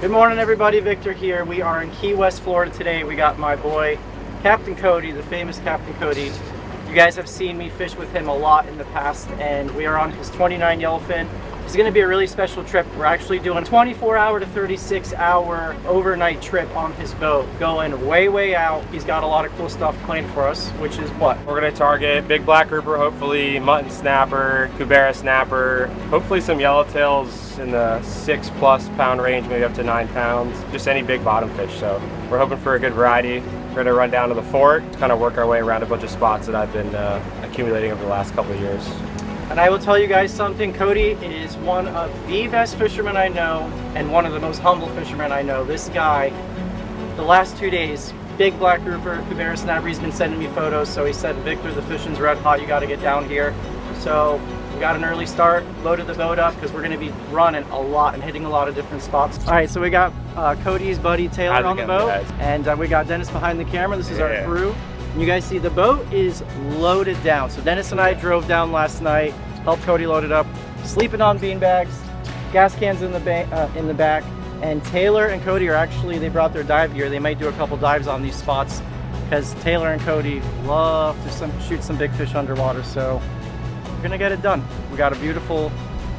Good morning, everybody. Victor here. We are in Key West, Florida today. We got my boy, Captain Kody, the famous Captain Kody. You guys have seen me fish with him a lot in the past, and we are on his 29 yellowfin. It's going to be a really special trip. We're actually doing a 24-hour to 36-hour overnight trip on his boat, going way out. He's got a lot of cool stuff planned for us, which is what? We're going to target big black grouper, hopefully mutton snapper, cubera snapper, hopefully some yellowtails in the 6+ pound range, maybe up to 9 pounds, just any big bottom fish. So we're hoping for a good variety. We're going to run down to the fort, kind of work our way around a bunch of spots that I've been accumulating over the last couple of years. And I will tell you guys something, Kody is one of the best fishermen I know and one of the most humble fishermen I know. This guy, the last 2 days, big black grouper, cubera snapper, he's been sending me photos, so he said, Victor, the fishing's red hot, you got to get down here. So we got an early start, loaded the boat up because we're going to be running a lot and hitting a lot of different spots. All right, so we got Kody's buddy Taylor on the boat, and we got Dennis behind the camera. This is our crew. And you guys see the boat is loaded down. So Dennis and I drove down last night, helped Kody load it up, sleeping on bean bags, gas cans in the back, and Taylor and Kody are actually, they brought their dive gear. They might do a couple dives on these spots because Taylor and Kody love to shoot some big fish underwater. So we're gonna get it done. We got a beautiful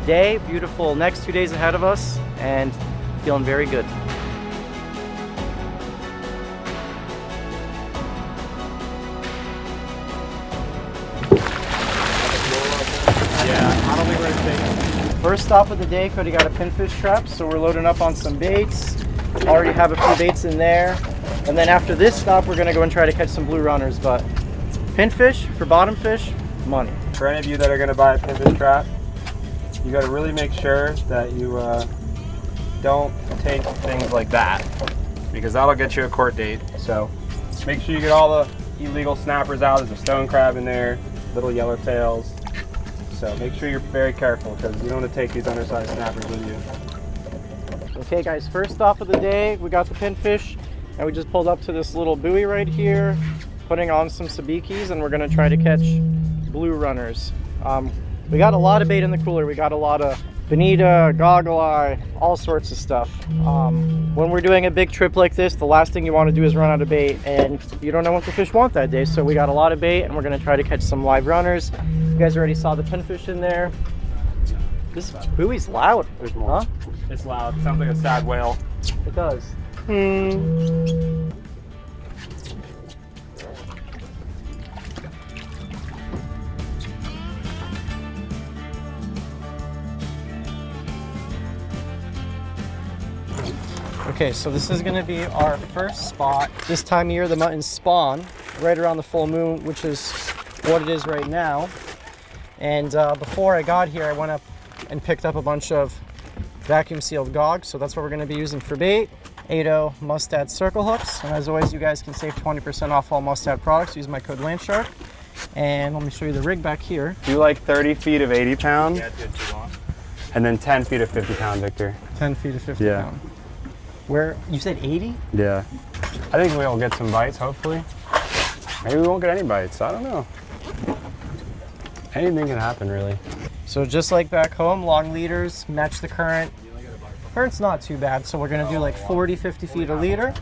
day, beautiful next 2 days ahead of us, and feeling very good. First stop of the day, Kody got a pinfish trap, so we're loading up on some baits. Already have a few baits in there. And then after this stop, we're gonna go and try to catch some blue runners, but pinfish for bottom fish, money. For any of you that are gonna buy a pinfish trap, you gotta really make sure that you don't take things like that, because that'll get you a court date. So make sure you get all the illegal snappers out. There's a stone crab in there, little yellowtails. So make sure you're very careful because you don't want to take these undersized snappers with you. Okay guys, first stop of the day, we got the pinfish and we just pulled up to this little buoy right here, putting on some sabikis, and we're gonna try to catch blue runners. We got a lot of bait in the cooler. We got a lot of bonita, goggle eye, all sorts of stuff. When we're doing a big trip like this, the last thing you want to do is run out of bait, and you don't know what the fish want that day. So we got a lot of bait and we're gonna try to catch some live runners. You guys already saw the pinfish in there. This buoy's loud. There's more. Huh? It's loud. Sounds like a sad whale. It does. Okay, so this is gonna be our first spot. This time of year, the muttons spawn right around the full moon, which is what it is right now. And before I got here, I went up and picked up a bunch of vacuum sealed gogs. So that's what we're gonna be using for bait. 8.0 Mustad circle hooks. And as always, you guys can save 20% off all Mustad products. Use my code LANDSHARK. And let me show you the rig back here. Do you like 30 feet of 80 pound? Yeah, dude, too long. And then 10 feet of 50 pound, Victor. 10 feet of 50 pound. Where, you said 80? Yeah. I think we'll get some bites, hopefully. Maybe we won't get any bites, I don't know. Anything can happen, really. So just like back home, long leaders, match the current. Current's not too bad, so we're gonna do like 40, 50 feet a leader.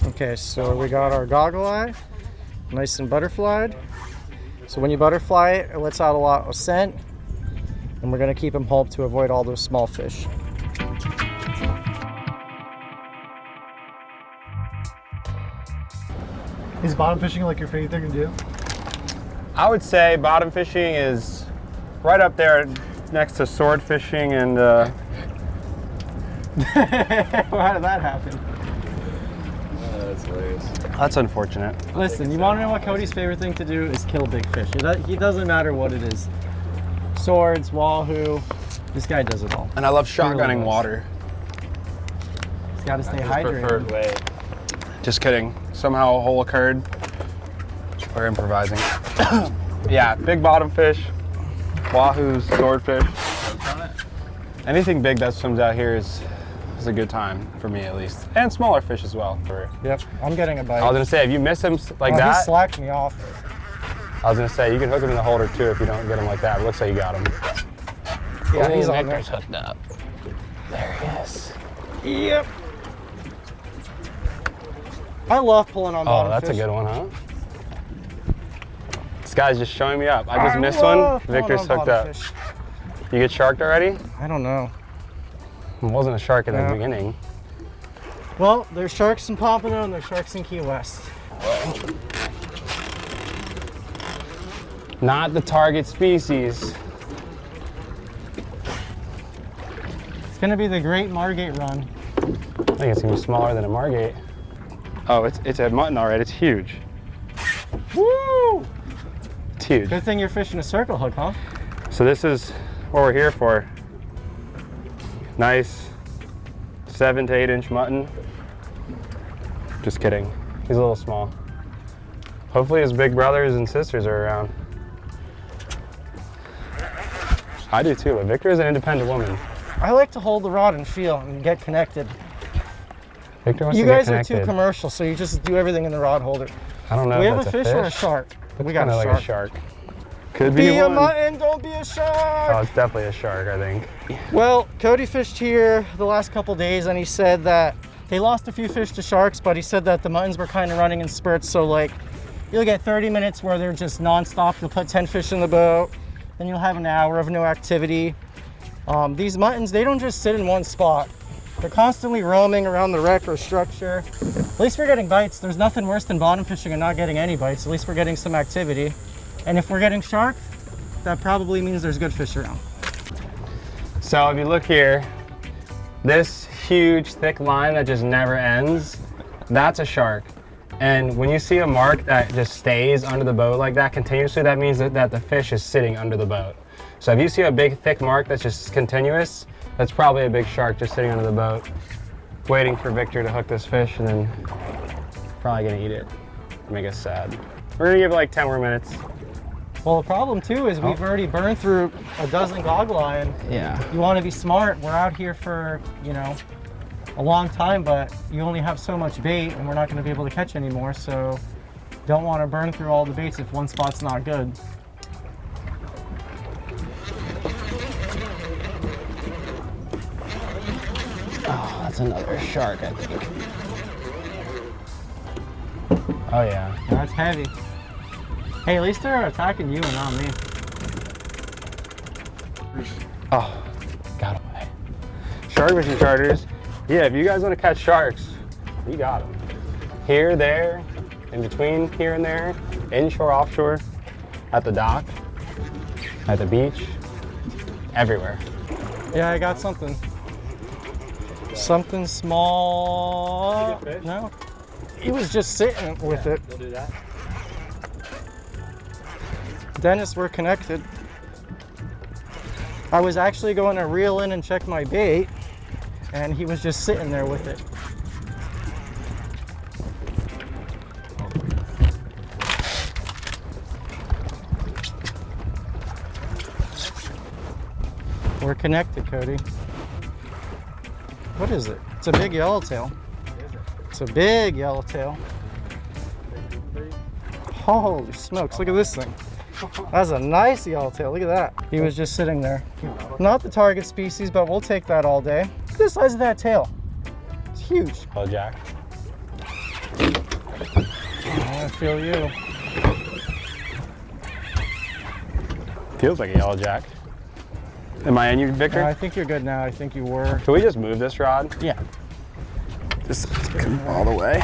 Okay, so we got our goggle eye, nice and butterflied. So when you butterfly it, it lets out a lot of scent, and we're gonna keep them holed to avoid all those small fish. Is bottom fishing like your favorite thing to do? I would say bottom fishing is right up there next to sword fishing and How did that happen? That's hilarious. that's unfortunate. Listen, you wanna know what Kody's favorite thing to do is kill big fish. He doesn't matter what it is. Swords, wahoo, this guy does it all. And I love really shotgunning does. water. He's gotta stay His hydrated. preferred way. Just kidding. Somehow a hole occurred. We're improvising. Yeah, big bottom fish, wahoos, swordfish. Anything big that swims out here is a good time for me, at least, and smaller fish as well. Yep, I'm getting a bite. I was gonna say, if you miss him like He that, slacked me off. I was gonna say you can hook him in the holder too if you don't get him like that. It looks like you got him. Yeah, he's on Victor's there. hooked up. Yep. I love pulling on bottom that's fish. a good one, huh? This guy's just showing me up. I just missed one. Victor's hooked up. Fish. You get sharked already? I don't know. It wasn't a shark in the beginning. Well, there's sharks in Pompano and there's sharks in Key West. Not the target species. It's gonna be the Great Margate Run. I think it's gonna be smaller than a margate. Oh, it's a mutton already. It's huge. Woo! It's huge. Good thing you're fishing a circle hook, huh? So this is what we're here for. Nice 7 to 8 inch mutton. Just kidding. He's a little small. Hopefully his big brothers and sisters are around. I do too, but Victor is an independent woman. I like to hold the rod and feel and get connected. Victor wants You to get guys are connected. too commercial, so you just do everything in the rod holder. I don't know We if have a that's fish or a shark? Looks We got kinda a like shark. a shark. Could Be be a one. mutton, don't be a shark! Oh, it's definitely a shark, I think. Well, Kody fished here the last couple days and he said that they lost a few fish to sharks, but he said that the muttons were kind of running in spurts. So like, you'll get 30 minutes where they're just nonstop. You'll put 10 fish in the boat, then you'll have an hour of no activity. These muttons, they don't just sit in one spot. They're constantly roaming around the wreck or structure. At least we're getting bites. There's nothing worse than bottom fishing and not getting any bites. At least we're getting some activity. And if we're getting shark, that probably means there's good fish around. So if you look here, this huge thick line that just never ends, that's a shark. And when you see a mark that just stays under the boat like that continuously, that means that the fish is sitting under the boat. So if you see a big thick mark that's just continuous, that's probably a big shark just sitting under the boat, waiting for Victor to hook this fish and then probably gonna eat it, make us sad. We're gonna give it like 10 more minutes. Well, the problem too is we've already burned through a dozen goggle eye, and Yeah. you want to be smart. We're out here for, you know, a long time, but you only have so much bait and we're not going to be able to catch anymore. So don't want to burn through all the baits if one spot's not good. Oh, that's another shark, I think. Oh yeah. That's heavy. Hey, at least they're attacking you and not me. Oh, got away. Shark fishing charters. Yeah, if you guys want to catch sharks, we got them. Here, there, in between here and there, inshore, offshore, at the dock, at the beach, everywhere. Yeah, I got something. Something small. Did you get fish? No. He was just sitting with it. We'll do that. Dennis, we're connected. I was actually going to reel in and check my bait, and he was just sitting there with it. We're connected, Kody. What is it? It's a big yellowtail. It's a big yellowtail. Holy smokes, look at this thing. That's a nice yellowtail, look at that. He was just sitting there. Not the target species, but we'll take that all day. Look at the size of that tail. It's huge. Hello, Jack. Oh, I feel you. Feels like a yellow jack. Am I in you, Victor? I think you're good now. I think you were. Can we just move this rod? Yeah. Just all the way.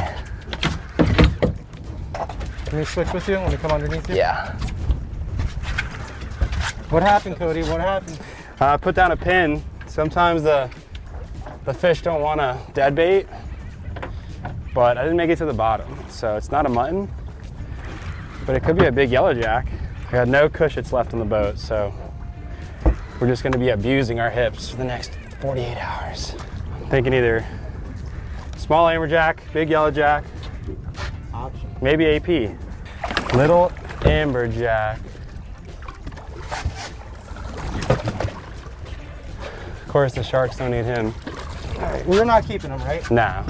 Can we switch with you? Let me come underneath you? Yeah. What happened, Kody? What happened? Put down a pin. Sometimes the fish don't want a dead bait, but I didn't make it to the bottom. So it's not a mutton, but it could be a big yellow jack. I got no cushions left on the boat, so we're just gonna be abusing our hips for the next 48 hours. I'm thinking either small amberjack, big yellow jack, Option. maybe AP. Little amberjack. Of course, the sharks don't eat him. All right, we're not keeping them, right? Nah.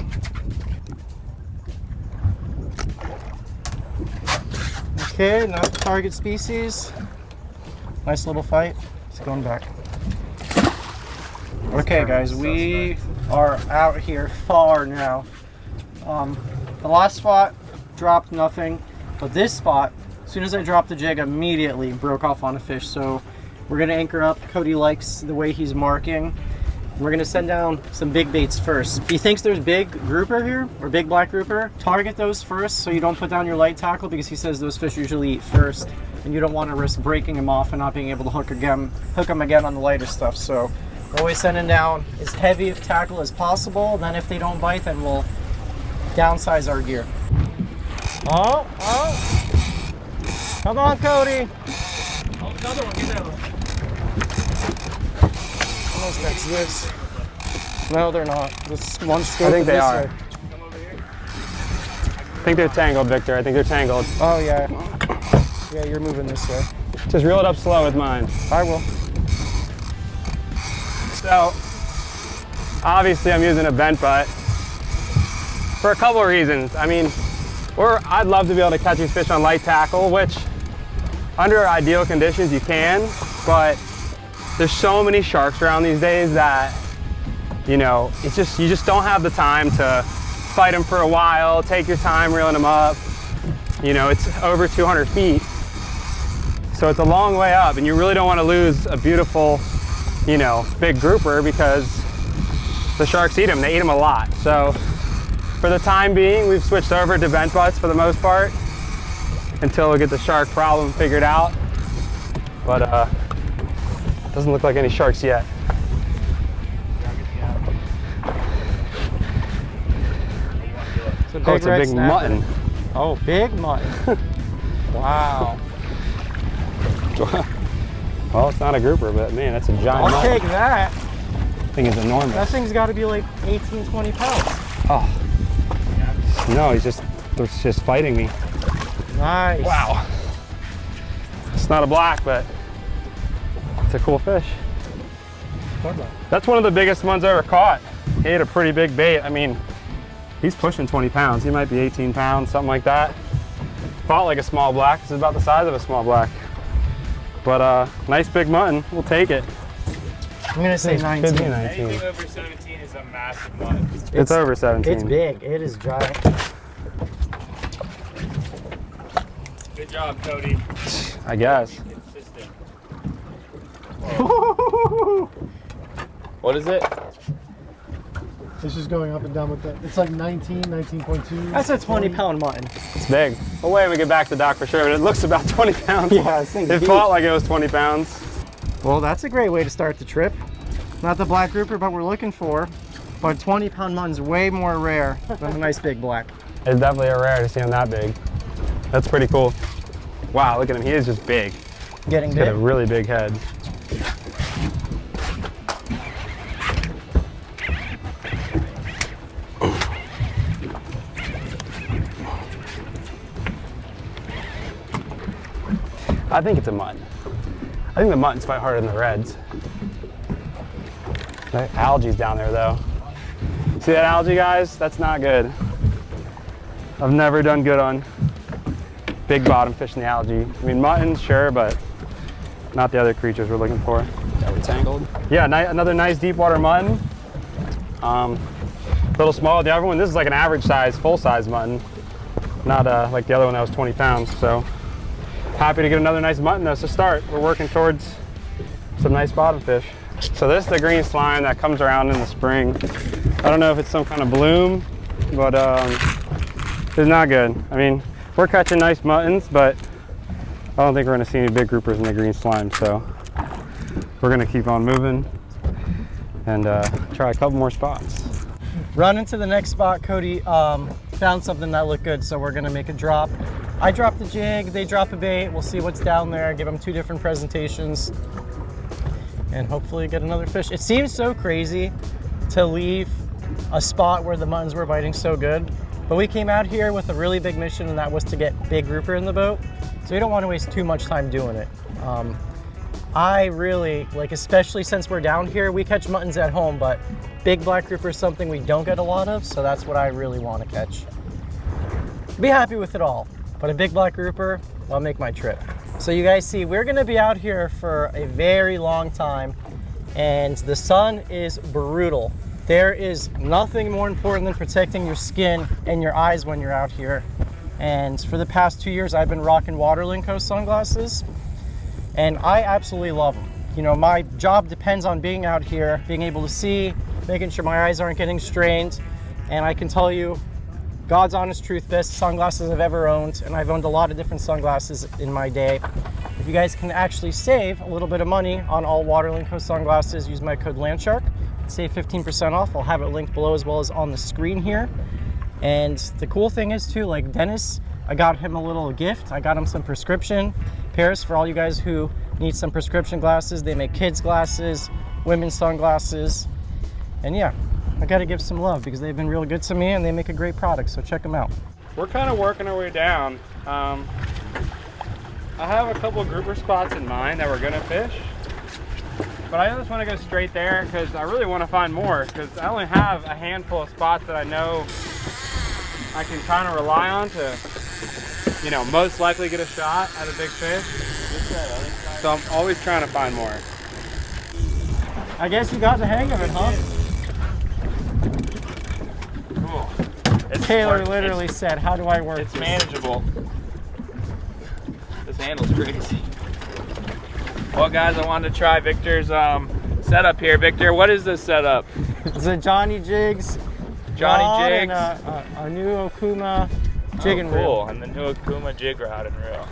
Okay, not the target species. Nice little fight. It's going back. Okay, guys, we are out here far now. The last spot dropped nothing, but this spot, as soon as I dropped the jig, immediately broke off on a fish. So we're gonna anchor up. Kody likes the way he's marking. We're gonna send down some big baits first. If he thinks there's big grouper here, or big black grouper, target those first so you don't put down your light tackle, because he says those fish usually eat first, and you don't want to risk breaking them off and not being able to hook them again on the lighter stuff. So we're always sending down as heavy of tackle as possible. Then if they don't bite, then we'll downsize our gear. Oh, come on, Kody. Oh, another one, get that one. Unless that's this. No, they're not. This one's I think they this are. way. Come over here. I think they're tangled, Victor. I think they're tangled. Oh, yeah. Yeah, you're moving this way. Just reel it up slow with mine. I will. So, obviously I'm using a bent butt for a couple of reasons. I mean, I'd love to be able to catch these fish on light tackle, which under ideal conditions you can, but there's so many sharks around these days that, you know, you just don't have the time to fight them for a while, take your time reeling them up. You know, it's over 200 feet. So it's a long way up, and you really don't want to lose a beautiful, you know, big grouper, because the sharks eat them. They eat them a lot. So for the time being, we've switched over to bent butts for the most part until we get the shark problem figured out. But doesn't look like any sharks yet. It's a big mutton. Oh, big mutton. Wow. Well, it's not a grouper, but man, that's a giant I'll mutton. take that. Thing is enormous. That thing's got to be like 18, 20 pounds. Oh. No, he's just fighting me. Nice. Wow. It's not a black, but it's a cool fish. That's one of the biggest ones I ever caught. He ate a pretty big bait. I mean, he's pushing 20 pounds. He might be 18 pounds, something like that. Fought like a small black. This is about the size of a small black. But nice big mutton. We'll take it. I'm going to say 19. Could be 19. Anything over 17 is a massive mutton. It's over 17. It's big. It is giant. Good job, Kody. I guess. Consistent. What is it? It's just going up and down with that. It's like 19, 19.2. That's a 20-pound mutton. It's big. We'll wait when we get back to the dock for sure, but it looks about 20 pounds. Yeah, this thing's It deep. fought like it was 20 pounds. Well, that's a great way to start the trip. Not the black grouper, but we're looking for. But 20-pound mutton's way more rare than a nice big black. It's definitely a rare to see him that big. That's pretty cool. Wow, look at him. He is just big. Getting He's got big. a really big head. I think it's a mutton. I think the muttons fight harder than the reds. The algae's down there though. See that algae, guys? That's not good. I've never done good on big bottom fish in the algae. I mean, muttons, sure, but not the other creatures we're looking for. That we're tangled. Yeah, another nice deep water mutton. A little smaller than the other one. This is like an average size, full size mutton. Not like the other one that was 20 pounds. So happy to get another nice mutton though. So start. We're working towards some nice bottom fish. So this is the green slime that comes around in the spring. I don't know if it's some kind of bloom, but it's not good. I mean, we're catching nice muttons, but I don't think we're gonna see any big groupers in the green slime. So we're gonna keep on moving and try a couple more spots. Run into the next spot. Kody found something that looked good, so we're gonna make a drop. I drop the jig, they drop a bait. We'll see what's down there, give them two different presentations, and hopefully get another fish. It seems so crazy to leave a spot where the muttons were biting so good, but we came out here with a really big mission, and that was to get big grouper in the boat, so we don't want to waste too much time doing it. I really, like, especially since we're down here, we catch muttons at home, but big black grouper is something we don't get a lot of, so that's what I really want to catch. Be happy with it all, but a big black grouper, I'll make my trip. So you guys see, we're gonna be out here for a very long time, and the sun is brutal. There is nothing more important than protecting your skin and your eyes when you're out here. And for the past 2 years, I've been rocking Waterlinco sunglasses, and I absolutely love them. You know, my job depends on being out here, being able to see, making sure my eyes aren't getting strained. And I can tell you, God's honest truth, best sunglasses I've ever owned, and I've owned a lot of different sunglasses in my day. If you guys can actually save a little bit of money on all Waterlinco sunglasses, use my code LANDSHARK, save 15% off. I'll have it linked below as well as on the screen here. And the cool thing is too, like Dennis, I got him a little gift. I got him some prescription pairs for all you guys who need some prescription glasses. They make kids glasses, women's sunglasses, and yeah, I gotta give some love because they've been real good to me and they make a great product, so check them out. We're kind of working our way down. I have a couple grouper spots in mind that we're gonna fish, but I just want to go straight there because I really want to find more, because I only have a handful of spots that I know I can kind of rely on to, you know, most likely get a shot at a big fish. So I'm always trying to find more. I guess you got the hang of it, huh? Cool. Taylor literally said, how do I work It's this? manageable. This handle's crazy. Well, guys, I wanted to try Victor's setup here. Victor, what is this setup? It's a Johnny Jigs. Johnny rod Jigs. And a new Okuma jigging Oh, cool. reel. And the new Akuma jig rod and reel.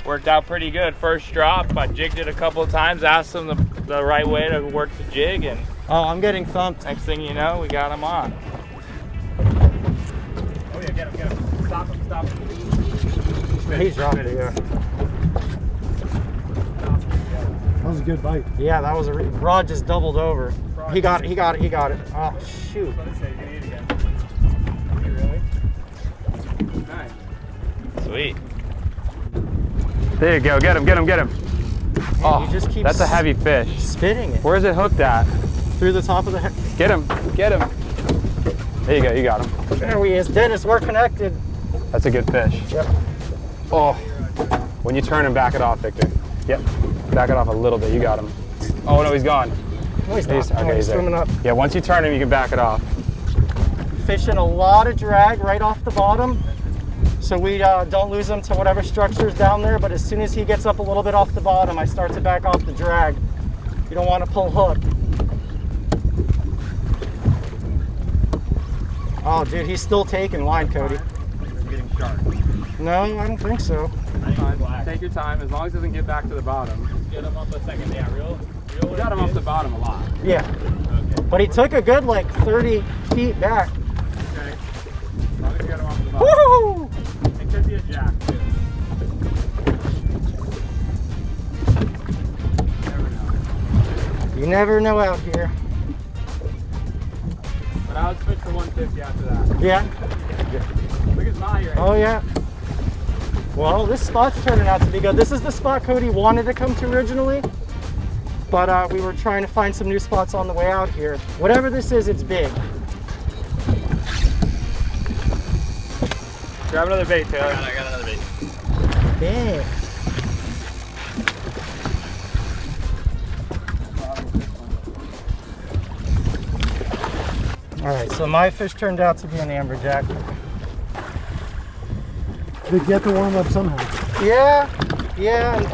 Worked out pretty good. First drop, I jigged it a couple of times, asked them the right way to work the jig, and Oh, I'm getting thumped. next thing you know, we got him on. Oh yeah, get him. Stop him, stop him. He dropped it, yeah. That was a good bite. Yeah, that was a rod just doubled over. He got it. Oh, shoot. Let's say you can eat again. Really? Nice. Sweet. There you go. Get him, get him, get him. Man, he just keeps That's a heavy fish. spitting it Where's it hooked at? through the top of the head. Get him, get him. There you go, you got him. There he is. Dennis, we're connected. That's a good fish. Yep. Oh, when you turn him, back it off, Victor. Yep, back it off a little bit. You got him. Oh no, he's gone. No, he's not. Okay, Oh, he's he's there. swimming up. Yeah, once you turn him, you can back it off. Fishing a lot of drag right off the bottom, so we don't lose him to whatever structure's down there. But as soon as he gets up a little bit off the bottom, I start to back off the drag. You don't want to pull hook. Oh, dude, he's still taking line, Kody. Getting sharp. No, I don't think so. Take your time, as long as it doesn't get back to the bottom. Get him up a second. Yeah, real. You got him off the bottom a lot. Yeah, Okay. but he took a good like 30 feet back. Okay. As long as you got him off the bottom. Woo! It could be a jack too. Never know. You never know out here. But I would switch to 150 after that. Yeah. Look at mahi right Oh yeah. Well, this spot's turning out to be good. This is the spot Kody wanted to come to originally, but we were trying to find some new spots on the way out here. Whatever this is, it's big. Grab another bait, Taylor. I got another bait. Big. All right, so my fish turned out to be an amberjack. They get to warm up somehow. Yeah. And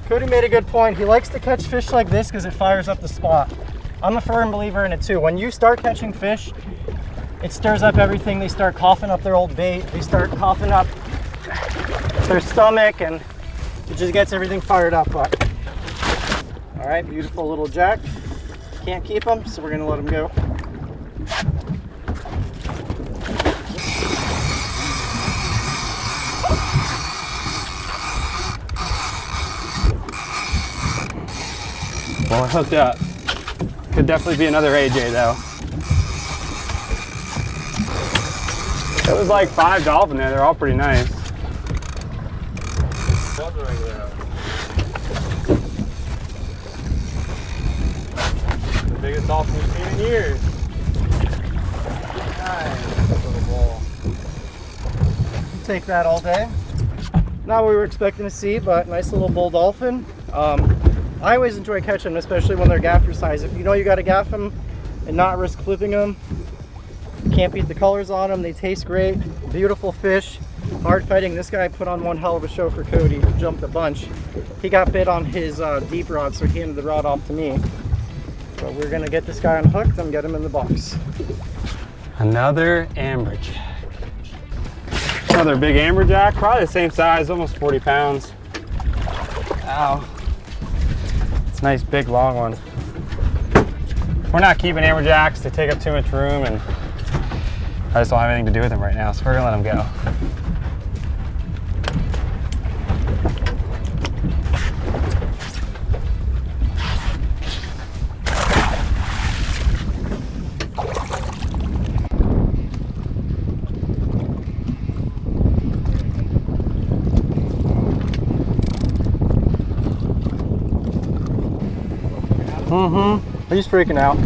Kody made a good point. He likes to catch fish like this because it fires up the spot. I'm a firm believer in it too. When you start catching fish, it stirs up everything. They start coughing up their old bait. They start coughing up their stomach, and it just gets everything fired up. But all right, beautiful little jack. Can't keep him, so we're gonna let him go. Well, it hooked up. Could definitely be another AJ though. It was like 5 dolphin there. They're all pretty nice. The biggest dolphin we've seen in years. Nice little ball. Take that all day. Not what we were expecting to see, but nice little bull dolphin. I always enjoy catching them, especially when they're gaffer size. If you know you got to gaff them and not risk flipping them. Can't beat the colors on them. They taste great. Beautiful fish. Hard fighting. This guy put on one hell of a show for Kody. Jumped a bunch. He got bit on his deep rod, so he handed the rod off to me. But we're gonna get this guy unhooked and get him in the box. Another amberjack. Another big amberjack, probably the same size, almost 40 pounds. Ow. It's a nice big long one. We're not keeping amberjacks, they take up too much room, and I just don't have anything to do with them right now, so we're gonna let them go. He's freaking out.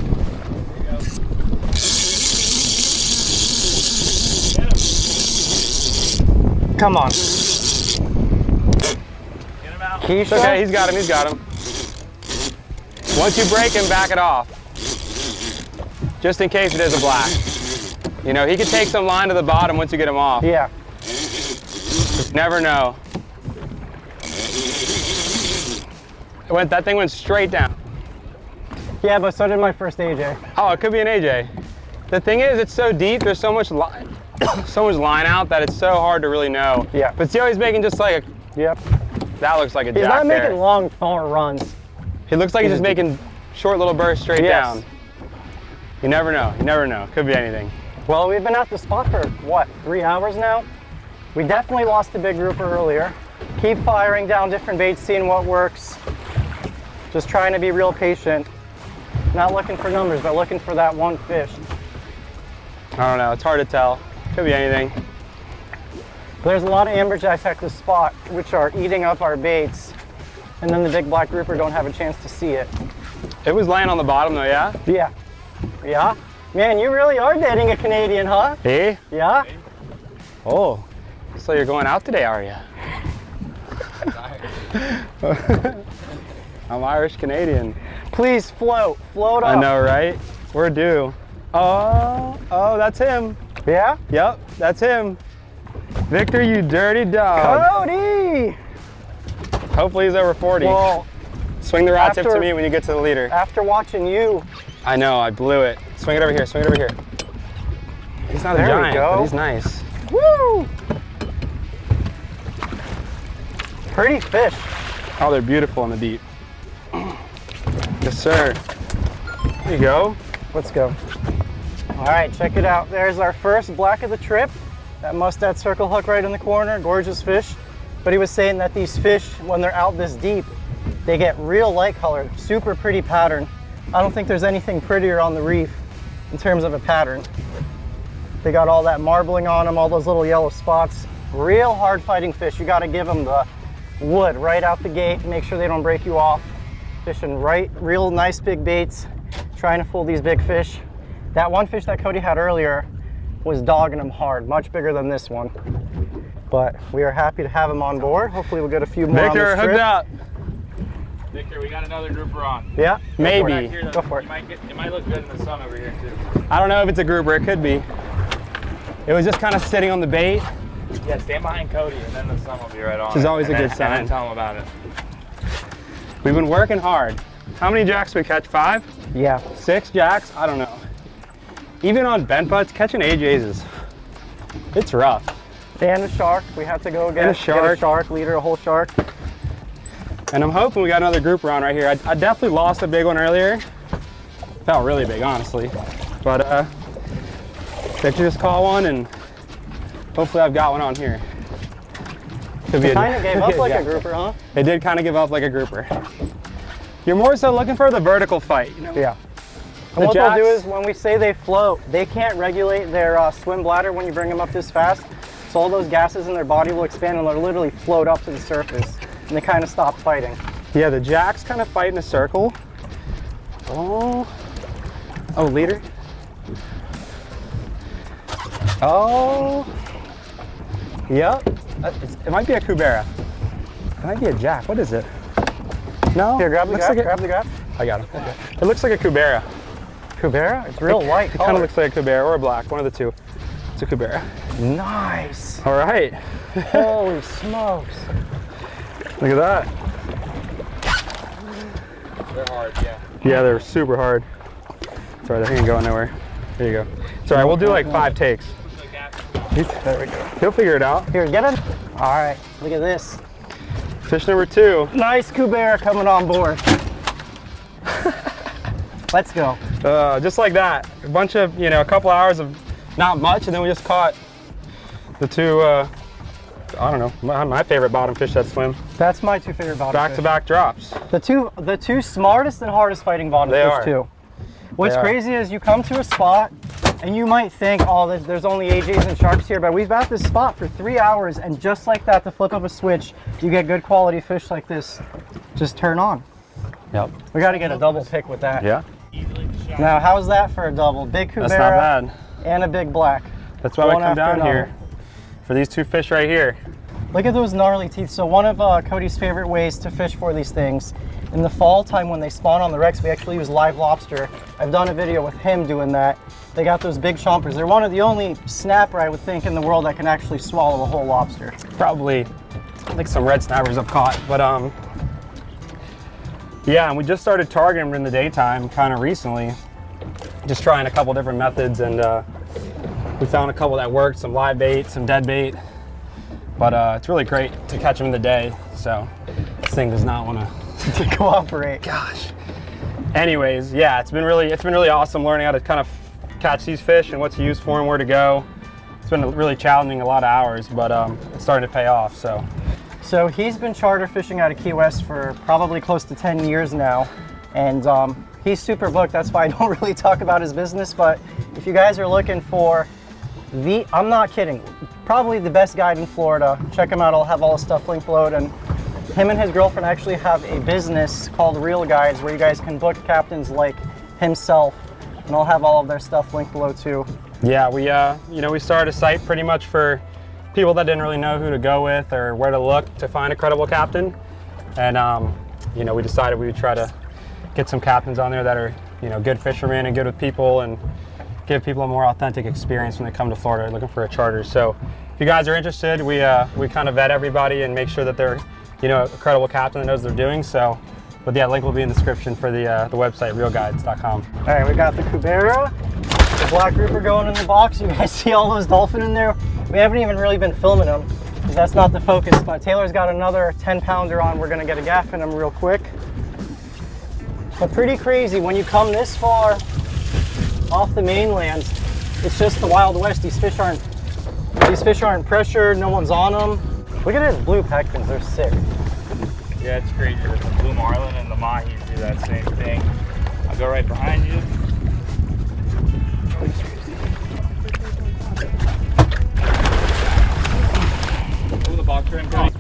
Come on. Get him out. Keisha? Okay, he's got him, he's got him. Once you break him, back it off. Just in case it is a black. You know, he could take some line to the bottom once you get him off. Yeah. Never know. That thing went straight down. Yeah, but so did my first AJ. Oh, it could be an AJ. The thing is, it's so deep, there's so much line, out that it's so hard to really know. Yeah. But see how he's making just like a, Yep. that looks like a He's jack not there. making long, far runs. He looks like he's just making short little bursts straight Yes. down. You never know, you never know. Could be anything. Well, we've been at the spot for, what, 3 hours now? We definitely lost a big grouper earlier. Keep firing down different baits, seeing what works. Just trying to be real patient. Not looking for numbers, but looking for that one fish. I don't know, it's hard to tell. Could be anything. There's a lot of amberjacks at this spot, which are eating up our baits. And then the big black grouper don't have a chance to see it. It was laying on the bottom though, yeah? Yeah. Yeah? Man, you really are dating a Canadian, huh? Hey? Yeah? Oh, so you're going out today, are you? I'm Irish Canadian. Please float. Float up. I know, right? We're due. Oh, that's him. Yeah? Yep, that's him. Victor, you dirty dog. Kody! Hopefully he's over 40. Well, Swing the rod tip to after- me when you get to the leader. after watching you, I know, I blew it. Swing it over here, swing it over here. He's not There a we giant, go. but he's nice. woo! Pretty fish. Oh, they're beautiful in the deep. Yes, sir. There you go. Let's go. All right, check it out. There's our first black of the trip. That mustad circle hook right in the corner, gorgeous fish. But he was saying that these fish, when they're out this deep, they get real light color, super pretty pattern. I don't think there's anything prettier on the reef in terms of a pattern. They got all that marbling on them, all those little yellow spots. Real hard fighting fish. You gotta give them the wood right out the gate, make sure they don't break you off. Fishing right, real nice big baits, trying to fool these big fish. That one fish that Kody had earlier was dogging him hard, much bigger than this one. But we are happy to have him on board. Hopefully we'll get a few more Victor, on this hooked trip. up. Victor, we got another grouper on. Yeah, Maybe. Back here, Go for it. It might look good in the sun over here too. I don't know if it's a grouper, it could be. It was just kind of sitting on the bait. Yeah, stand behind Kody and then the sun will be right on. Which is always And a good then- sign. And then tell him about it. We've been working hard. How many jacks did we catch? 5? Yeah. 6 jacks? I don't know. Even on bent butts, catching AJs is, it's rough. And a shark. We had to go get And a shark. a shark, leader, a whole shark. And I'm hoping we got another grouper on right here. I definitely lost a big one earlier. Felt really big, honestly. But Victor just caught one, and hopefully I've got one on here. Could be It kind of gave up like a jack. grouper, huh? It did kind of give up like a grouper. You're more so looking for the vertical fight, you know? Yeah. The And what they'll do jacks- is when we say they float, they can't regulate their swim bladder when you bring them up this fast. So all those gases in their body will expand and they'll literally float up to the surface. And they kind of stop fighting. Yeah, the jacks kind of fight in a circle. Oh, leader. Oh, yep. It might be a cubera. It might be a jack. What is it? No. Here, grab the looks grab, like grab the grab. I got him. Okay. It looks like a cubera. Cubera? It's real white It kind color. of looks like a cubera or a black, one of the two. It's a cubera. Nice. All right. Holy smokes. Look at that. They're hard, yeah. Yeah, they're super hard. Sorry, they ain't going nowhere. There you go. It's all right, we'll do like 5 takes. There we go. He'll figure it out. Here, get him. All right, look at this. Fish number 2. Nice cubera coming on board. Let's go. Just like that. A bunch of, you know, a couple hours of not much, and then we just caught the 2, I don't know, my favorite bottom fish that swim. That's my 2 favorite bottom fish. Back-to-back drops. The two smartest and hardest fighting bottom They fish are. too. What's They are. crazy is you come to a spot and you might think, oh, there's only AJs and sharks here, but we've been at this spot for 3 hours, and just like that, the flip of a switch, you get good quality fish like this. Just turn on. Yep. We got to get a double pick with that. Yeah. Now, how's that for a double? Big cubera That's not bad. and a big black. That's why we One come after down here for these 2 fish right here. Look at those gnarly teeth. So one of Kody's favorite ways to fish for these things, in the fall time when they spawn on the wrecks, we actually use live lobster. I've done a video with him doing that. They got those big chompers. They're one of the only snapper, I would think, in the world that can actually swallow a whole lobster. Probably, I think some red snappers I've caught, but yeah, and we just started targeting them in the daytime kind of recently. Just trying a couple different methods, and we found a couple that worked, some live bait, some dead bait. But it's really great to catch them in the day, so this thing does not want To cooperate. Gosh. Anyways, yeah, it's been really awesome learning how to kind of catch these fish and what to use for them, where to go. It's been really challenging, a lot of hours, but it's starting to pay off. So he's been charter fishing out of Key West for probably close to 10 years now, and he's super booked. That's why I don't really talk about his business. But if you guys are looking for I'm not kidding, probably the best guide in Florida, check him out. I'll have all the stuff linked below. And him and his girlfriend actually have a business called Real Guides, where you guys can book captains like himself, and I'll have all of their stuff linked below too. Yeah, we started a site pretty much for people that didn't really know who to go with or where to look to find a credible captain, and we decided we would try to get some captains on there that are good fishermen and good with people, and give people a more authentic experience when they come to Florida looking for a charter. So if you guys are interested, we kind of vet everybody and make sure that they're a credible captain that knows what they're doing. So, but yeah, link will be in the description for the website, realguides.com. All right, we got the cubera, the black grouper going in the box. You guys see all those dolphin in there? We haven't even really been filming them because that's not the focus, but Taylor's got another 10-pounder on. We're gonna get a gaff in them real quick. But pretty crazy, when you come this far off the mainland, it's just the Wild West. These fish aren't pressured, no one's on them. Look at his blue pectins, they're sick. Yeah, it's crazy. The blue marlin and the mahis do that same thing. I'll go right behind you. Pull the box in, Kody.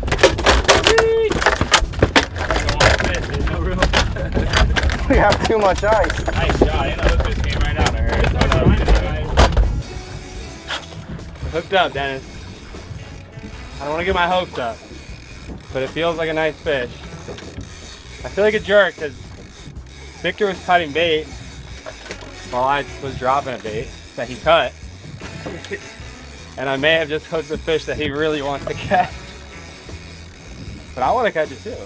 There's no room. We have too much ice. Nice shot. You know, this fish came right out of her. Hooked up, Dennis. I don't want to get my hopes up, but it feels like a nice fish. I feel like a jerk because Victor was cutting bait while I was dropping a bait that he cut. And I may have just hooked a fish that he really wants to catch. But I want to catch it too.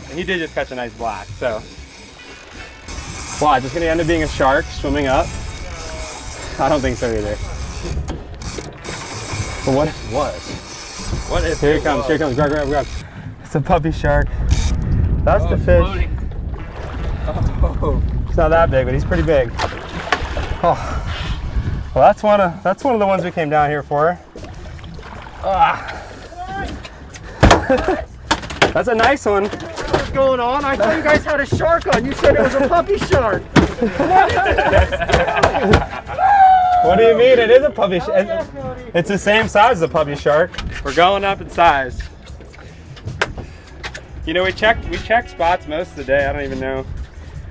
And he did just catch a nice black, so. Wow, just gonna end up being a shark swimming up? I don't think so either. But what if it was? What if Here it he comes, was? here he comes, grab. It's a puppy shark. That's the it's fish. floating. Oh. He's not that big, but he's pretty big. Oh. Well, that's one of the ones we came down here for. Ah. That's a nice one. What's going on? I thought you guys had a shark on. You said it was a puppy shark. What do you mean? It is a puppy shark. It's the same size as a puppy shark. We're going up in size. You know, we checked spots most of the day. I don't even know.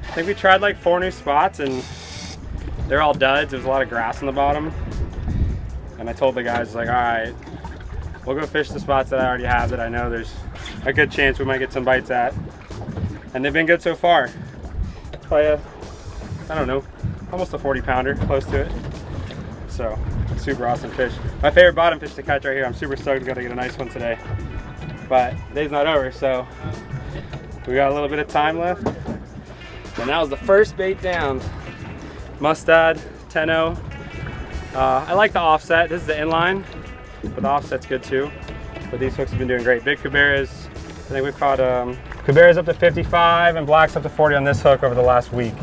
I think we tried like 4 new spots and they're all duds. There's a lot of grass on the bottom. And I told the guys, like, all right, we'll go fish the spots that I already have that I know there's a good chance we might get some bites at. And they've been good so far. Oh yeah. I don't know, almost a 40 pounder, close to it. So, super awesome fish. My favorite bottom fish to catch right here. I'm super stoked to get a nice one today. But the day's not over, so we got a little bit of time left. And that was the first bait down. Mustad, 10-0. I like the offset. This is the inline, but the offset's good too. But these hooks have been doing great. Big cuberas, I think we've caught cuberas up to 55 and blacks up to 40 on this hook over the last week.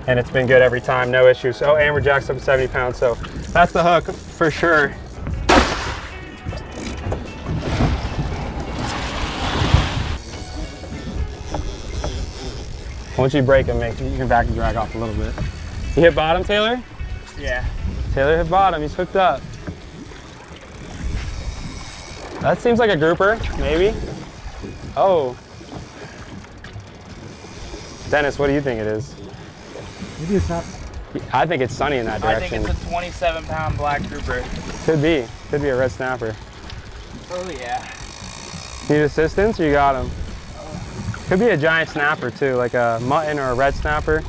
And it's been good every time, no issues. So amberjack's up to 70 pounds, so that's the hook for sure. Once you break them, you can back and drag off a little bit. You hit bottom, Taylor? Yeah. Taylor hit bottom, he's hooked up. That seems like a grouper, maybe. Oh. Dennis, what do you think it is? Maybe it's not. I think it's sunny in that direction. I think it's a 27-pound black grouper. Could be a red snapper. Oh yeah. Need assistance or you got him? Could be a giant snapper too, like a mutton or a red snapper.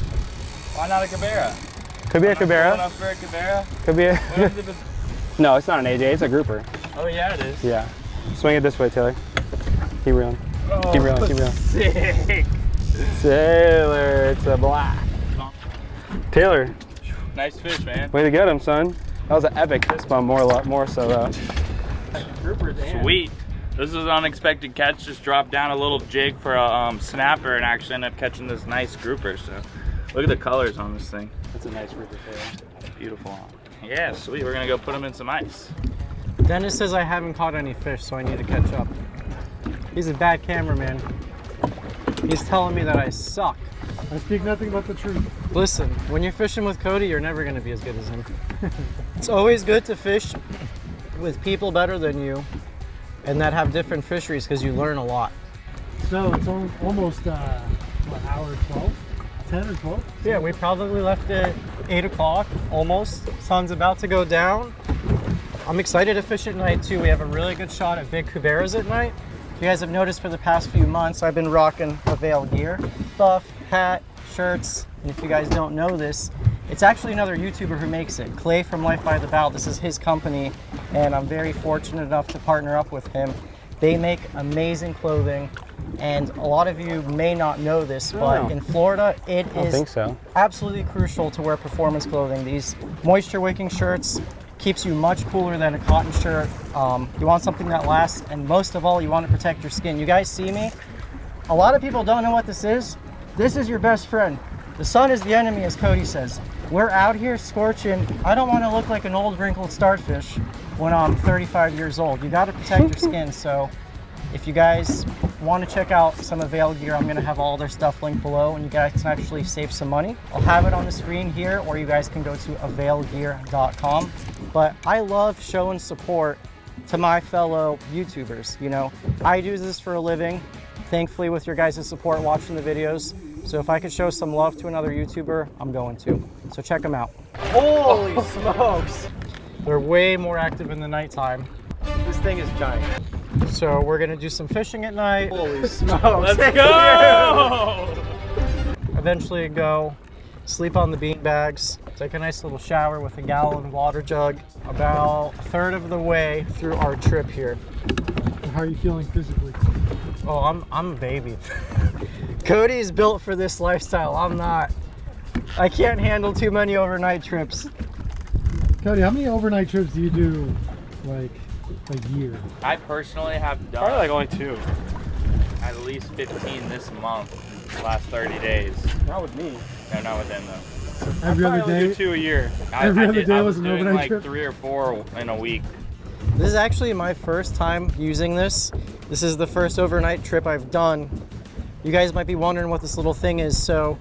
Why not a cubera? Could be a cubera. Enough for a cubera? Could be a... What if it's... No, it's not an AJ, it's a grouper. Oh yeah, it is. Yeah. Swing it this way, Taylor. Keep reeling. Oh, Keep reeling, keep reeling. Sick. Taylor, it's a black. Taylor, Nice fish, man. way to get him, son. That was an epic fist bump, more so though. Sweet. This is an unexpected catch. Just dropped down a little jig for a snapper and actually ended up catching this nice grouper. So look at the colors on this thing. That's a nice grouper, Taylor. Beautiful. Yeah, sweet. We're gonna go put them in some ice. Dennis says I haven't caught any fish, so I need to catch up. He's a bad cameraman. He's telling me that I suck. I speak nothing but the truth. Listen, when you're fishing with Kody, you're never going to be as good as him. It's always good to fish with people better than you and that have different fisheries because you learn a lot. So it's almost, what, hour 12? 10 or 12? Yeah, we probably left at 8 o'clock, almost. Sun's about to go down. I'm excited to fish at night too. We have a really good shot at big cuberas at night. If you guys have noticed for the past few months, I've been rocking Avail gear, buff, hat, shirts, and if you guys don't know this, it's actually another YouTuber who makes it, Clay from Life by the Bow. This is his company, and I'm very fortunate enough to partner up with him. They make amazing clothing, and a lot of you may not know this, but in Florida, it is absolutely crucial to wear performance clothing. These moisture wicking shirts keeps you much cooler than a cotton shirt. You want something that lasts, and most of all, you want to protect your skin. You guys see me? A lot of people don't know what this is. This is your best friend. The sun is the enemy, as Kody says. We're out here scorching. I don't want to look like an old wrinkled starfish when I'm 35 years old. You got to protect your skin. So if you guys want to check out some Avail gear, I'm going to have all their stuff linked below, and you guys can actually save some money. I'll have it on the screen here, or you guys can go to availgear.com. But I love showing support to my fellow YouTubers. You know, I do this for a living. Thankfully, with your guys' support watching the videos. So if I could show some love to another YouTuber, I'm going to. So check them out. Holy smokes! They're way more active in the nighttime. This thing is giant. So we're gonna do some fishing at night. Holy smokes! Let's go! Eventually go sleep on the bean bags, take a nice little shower with a gallon water jug. About a third of the way through our trip here. How are you feeling physically? Oh, I'm a baby. Kody's built for this lifestyle. I'm not. I can't handle too many overnight trips. Kody, how many overnight trips do you do, like, a year? I personally have done Probably like only 2. at least 15 this month, last 30 days. Not with me. No, not with them though. Every other Probably only day? do 2 a year. Every other day I was was an doing overnight like trip? 3 or 4 in a week. This is actually my first time using this. This is the first overnight trip I've done. You guys might be wondering what this little thing is. So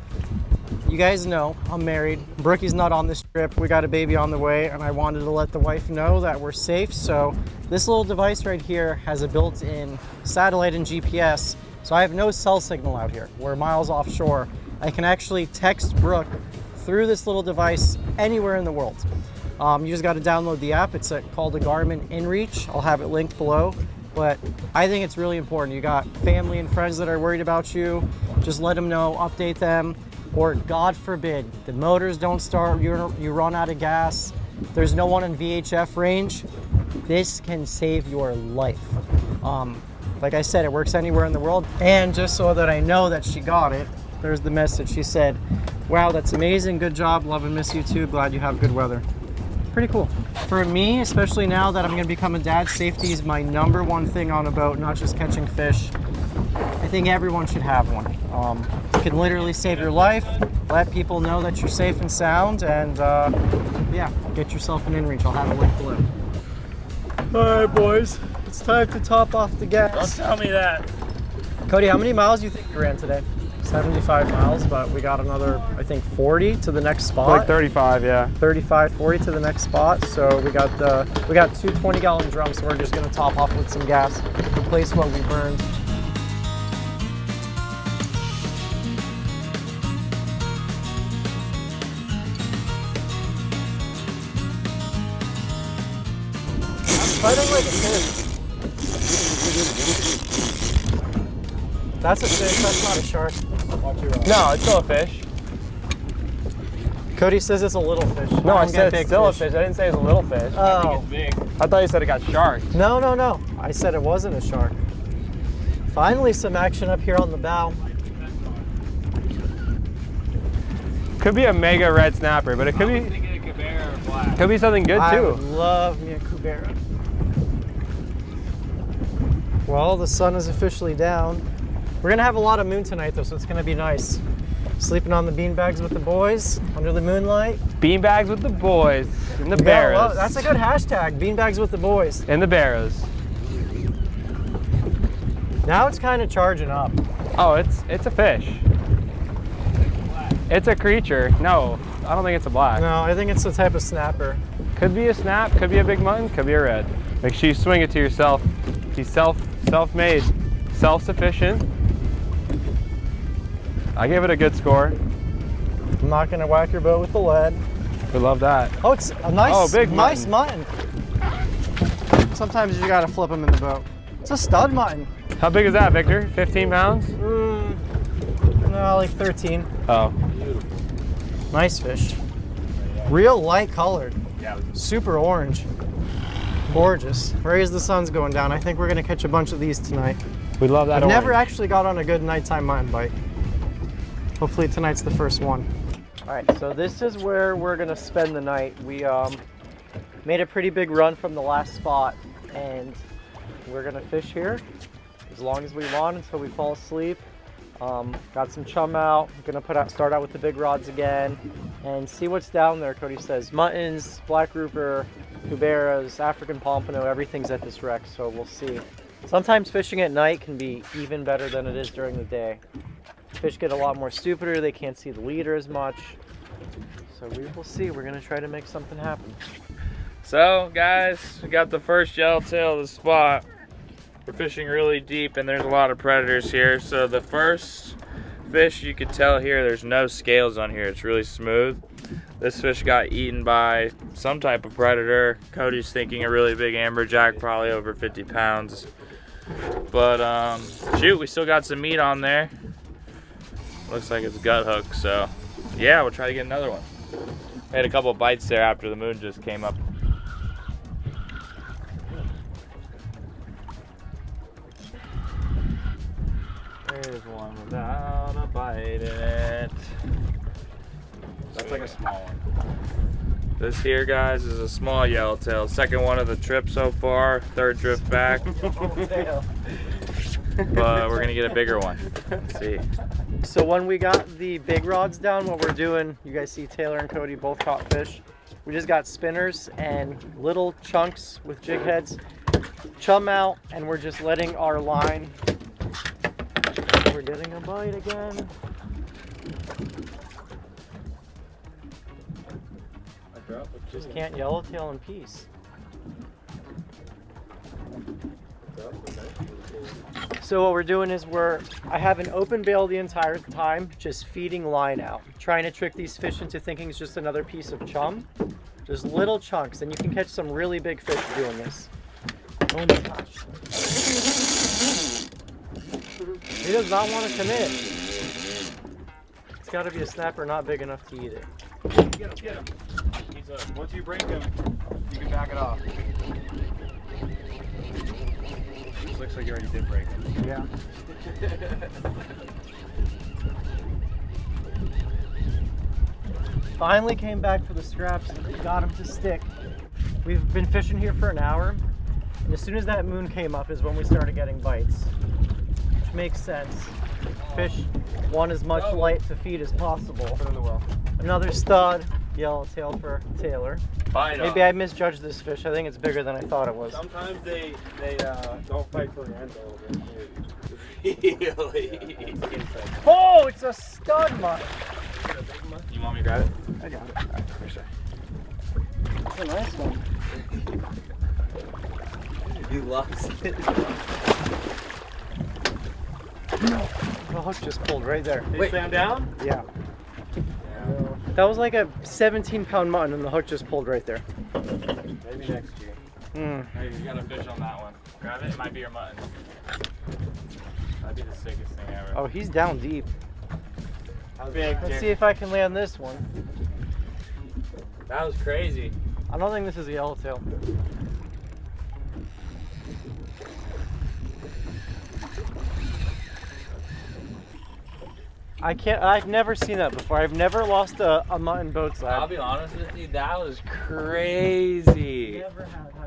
you guys know I'm married. Brookie's not on this trip. We got a baby on the way, and I wanted to let the wife know that we're safe. So this little device right here has a built-in satellite and GPS. So I have no cell signal out here. We're miles offshore. I can actually text Brooke through this little device anywhere in the world. You just got to download the app. It's called the Garmin InReach. I'll have it linked below. But I think it's really important. You got family and friends that are worried about you. Just let them know, update them. or God forbid, the motors don't start, you run out of gas, there's no one in VHF range, this can save your life. Like I said, it works anywhere in the world. And just so that I know that she got it, there's the message. She said, wow, that's amazing, good job, love and miss you too, glad you have good weather. Pretty cool. For me, especially now that I'm gonna become a dad, safety is my #1 thing on a boat, not just catching fish. I think everyone should have one. It can literally save your life, let people know that you're safe and sound, and yeah, get yourself an inReach. I'll have a link below. All right, boys, it's time to top off the gas. Don't tell me that. Cody, how many miles do you think you ran today? 75 miles, but we got another, I think, 40 to the next spot. Like 35, yeah. 35, 40 to the next spot. So we got two 20-gallon drums, so we're just gonna top off with some gas, replace what we burned. Fighting like a fish. That's a fish, that's not a shark. No, it's still a fish. Cody says it's a little fish. No, I said it's still a fish. I didn't say it's a little fish. Oh. Big. I thought you said it got sharked. No, no, no. I said it wasn't a shark. Finally some action up here on the bow. Could be a mega red snapper, but it could be could be something good I too. would love me a cubera. Well, the sun is officially down. We're gonna have a lot of moon tonight though, so it's gonna be nice. Sleeping on the beanbags with the boys under the moonlight. Beanbags with the boys in the Yeah, barrows. well, that's a good hashtag, beanbags with the boys. In the barrows. Now it's kind of charging up. Oh, it's a fish. It's a creature. No, I don't think it's a black. No, I think it's a type of snapper. Could be a snap, could be a big mutton, could be a red. Make sure you swing it to yourself. Be self-made, self-sufficient. I gave it a good score. I'm not gonna whack your boat with the lead. We love that. Oh, it's a nice, big nice mutton. Sometimes you gotta flip them in the boat. It's a stud mutton. How big is that, Victor? 15 pounds? No, like 13. Oh. Nice fish. Real light colored. Super orange. Gorgeous. Right as the sun's going down, I think we're gonna catch a bunch of these tonight. We love that I've never orange. actually got on a good nighttime mutton bite. Hopefully tonight's the first one. All right, so this is where we're gonna spend the night. We made a pretty big run from the last spot, and we're gonna fish here as long as we want until we fall asleep. Got some chum out. Gonna start out with the big rods again and see what's down there. Cody says muttons, black grouper, cuberas, African pompano, everything's at this wreck, so we'll see. Sometimes fishing at night can be even better than it is during the day. Fish get a lot more stupider, they can't see the leader as much. So we will see, we're gonna try to make something happen. So guys, we got the first yellowtail of the spot. We're fishing really deep and there's a lot of predators here. So the first fish, you could tell here, there's no scales on here. It's really smooth. This fish got eaten by some type of predator. Cody's thinking a really big amberjack, probably over 50 pounds. But shoot, we still got some meat on there. Looks like it's gut hook, so yeah, we'll try to get another one. I had a couple bites there after the moon just came up. There's one without a bite in it. That's like a small one. This here, guys, is a small yellowtail. Second one of the trip so far. Third drift back. But we're gonna get a bigger one. Let's see. So when we got the big rods down, what we're doing, you guys see Taylor and Cody both caught fish. We just got spinners and little chunks with jig heads. Chum out, and we're just letting our line. We're getting a bite again. Just can't yellowtail in peace. So what we're doing is I have an open bail the entire time, just feeding line out. Trying to trick these fish into thinking it's just another piece of chum. Just little chunks, and you can catch some really big fish doing this. Oh my gosh. He does not want to commit. It's got to be a snapper not big enough to eat it. Get him. Once you break him, you can back it off. This looks like you already did break him. Yeah. Finally came back for the scraps. Got him to stick. We've been fishing here for an hour, and as soon as that moon came up is when we started getting bites, which makes sense. Fish want as much light to feed as possible. Put it in the well. Another stud yellowtail for Taylor. Bite Maybe I misjudged this fish. I think it's bigger than I thought it was. Sometimes they don't fight till the end a little bit. Really? Oh, it's a stud mutt. You want me to grab it? I got it. Alright, for sure. It's a nice one. You lost it. The hook just pulled right there. Did you slam down? Yeah. That was like a 17-pound mutton, and the hook just pulled right there. Maybe next year. Hey, you got a fish on that one. Grab it. It might be your mutton. That'd be the sickest thing ever. Oh, he's down deep. Big, Let's see if I can land this one. That was crazy. I don't think this is a yellowtail. I've never seen that before. I've never lost a mutton boat slab. I'll be honest with you, that was crazy.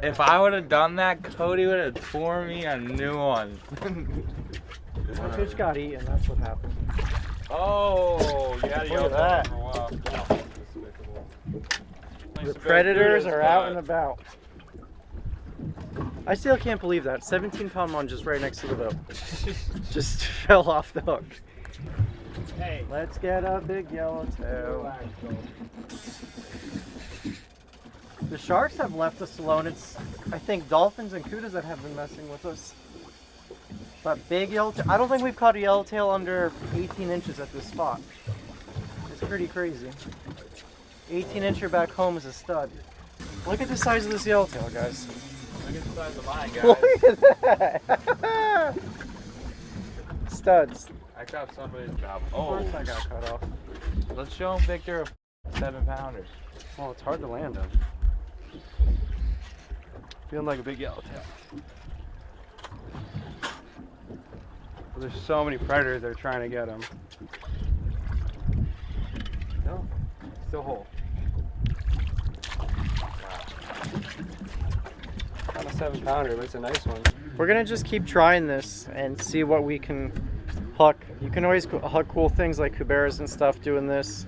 If I would have done that, Kody would have torn me a new one. The fish got eaten, that's what happened. Oh, you had a Look at yellowtail that. for a while. The predators are out and about. I still can't believe that. 17-pound one just right next to the boat. Just fell off the hook. Hey, Let's get a big yellowtail. The sharks have left us alone. It's, I think, dolphins and kudas that have been messing with us. But big yellowtail. I don't think we've caught a yellowtail under 18 inches at this spot. It's pretty crazy. 18-incher back home is a stud. Look at the size of this yellowtail, guys. Look at the size of mine, guys. Look at that! Studs. I got somebody's mouth. Of course I got cut off. Let's show him Victor a 7-pounder. Well, it's hard to land them. feeling like a big yellowtail. There's so many predators that are trying to get him. No, still whole. Not a 7-pounder, but it's a nice one. We're gonna just keep trying this and see what we can hook. You can always hook cool things like cuberas and stuff doing this,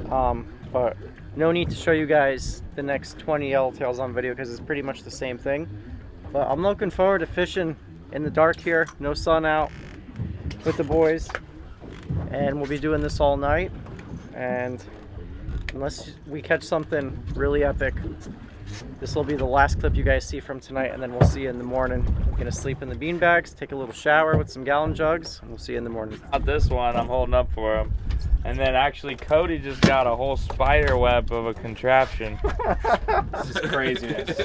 but no need to show you guys the next 20 yellowtails on video because it's pretty much the same thing. But I'm looking forward to fishing in the dark here, no sun out, with the boys, and we'll be doing this all night. And unless we catch something really epic, this will be the last clip you guys see from tonight, and then we'll see you in the morning. I'm gonna sleep in the bean bags, take a little shower with some gallon jugs, and we'll see you in the morning. Not this one, I'm holding up for him. And then actually Kody just got a whole spider web of a contraption. This is craziness.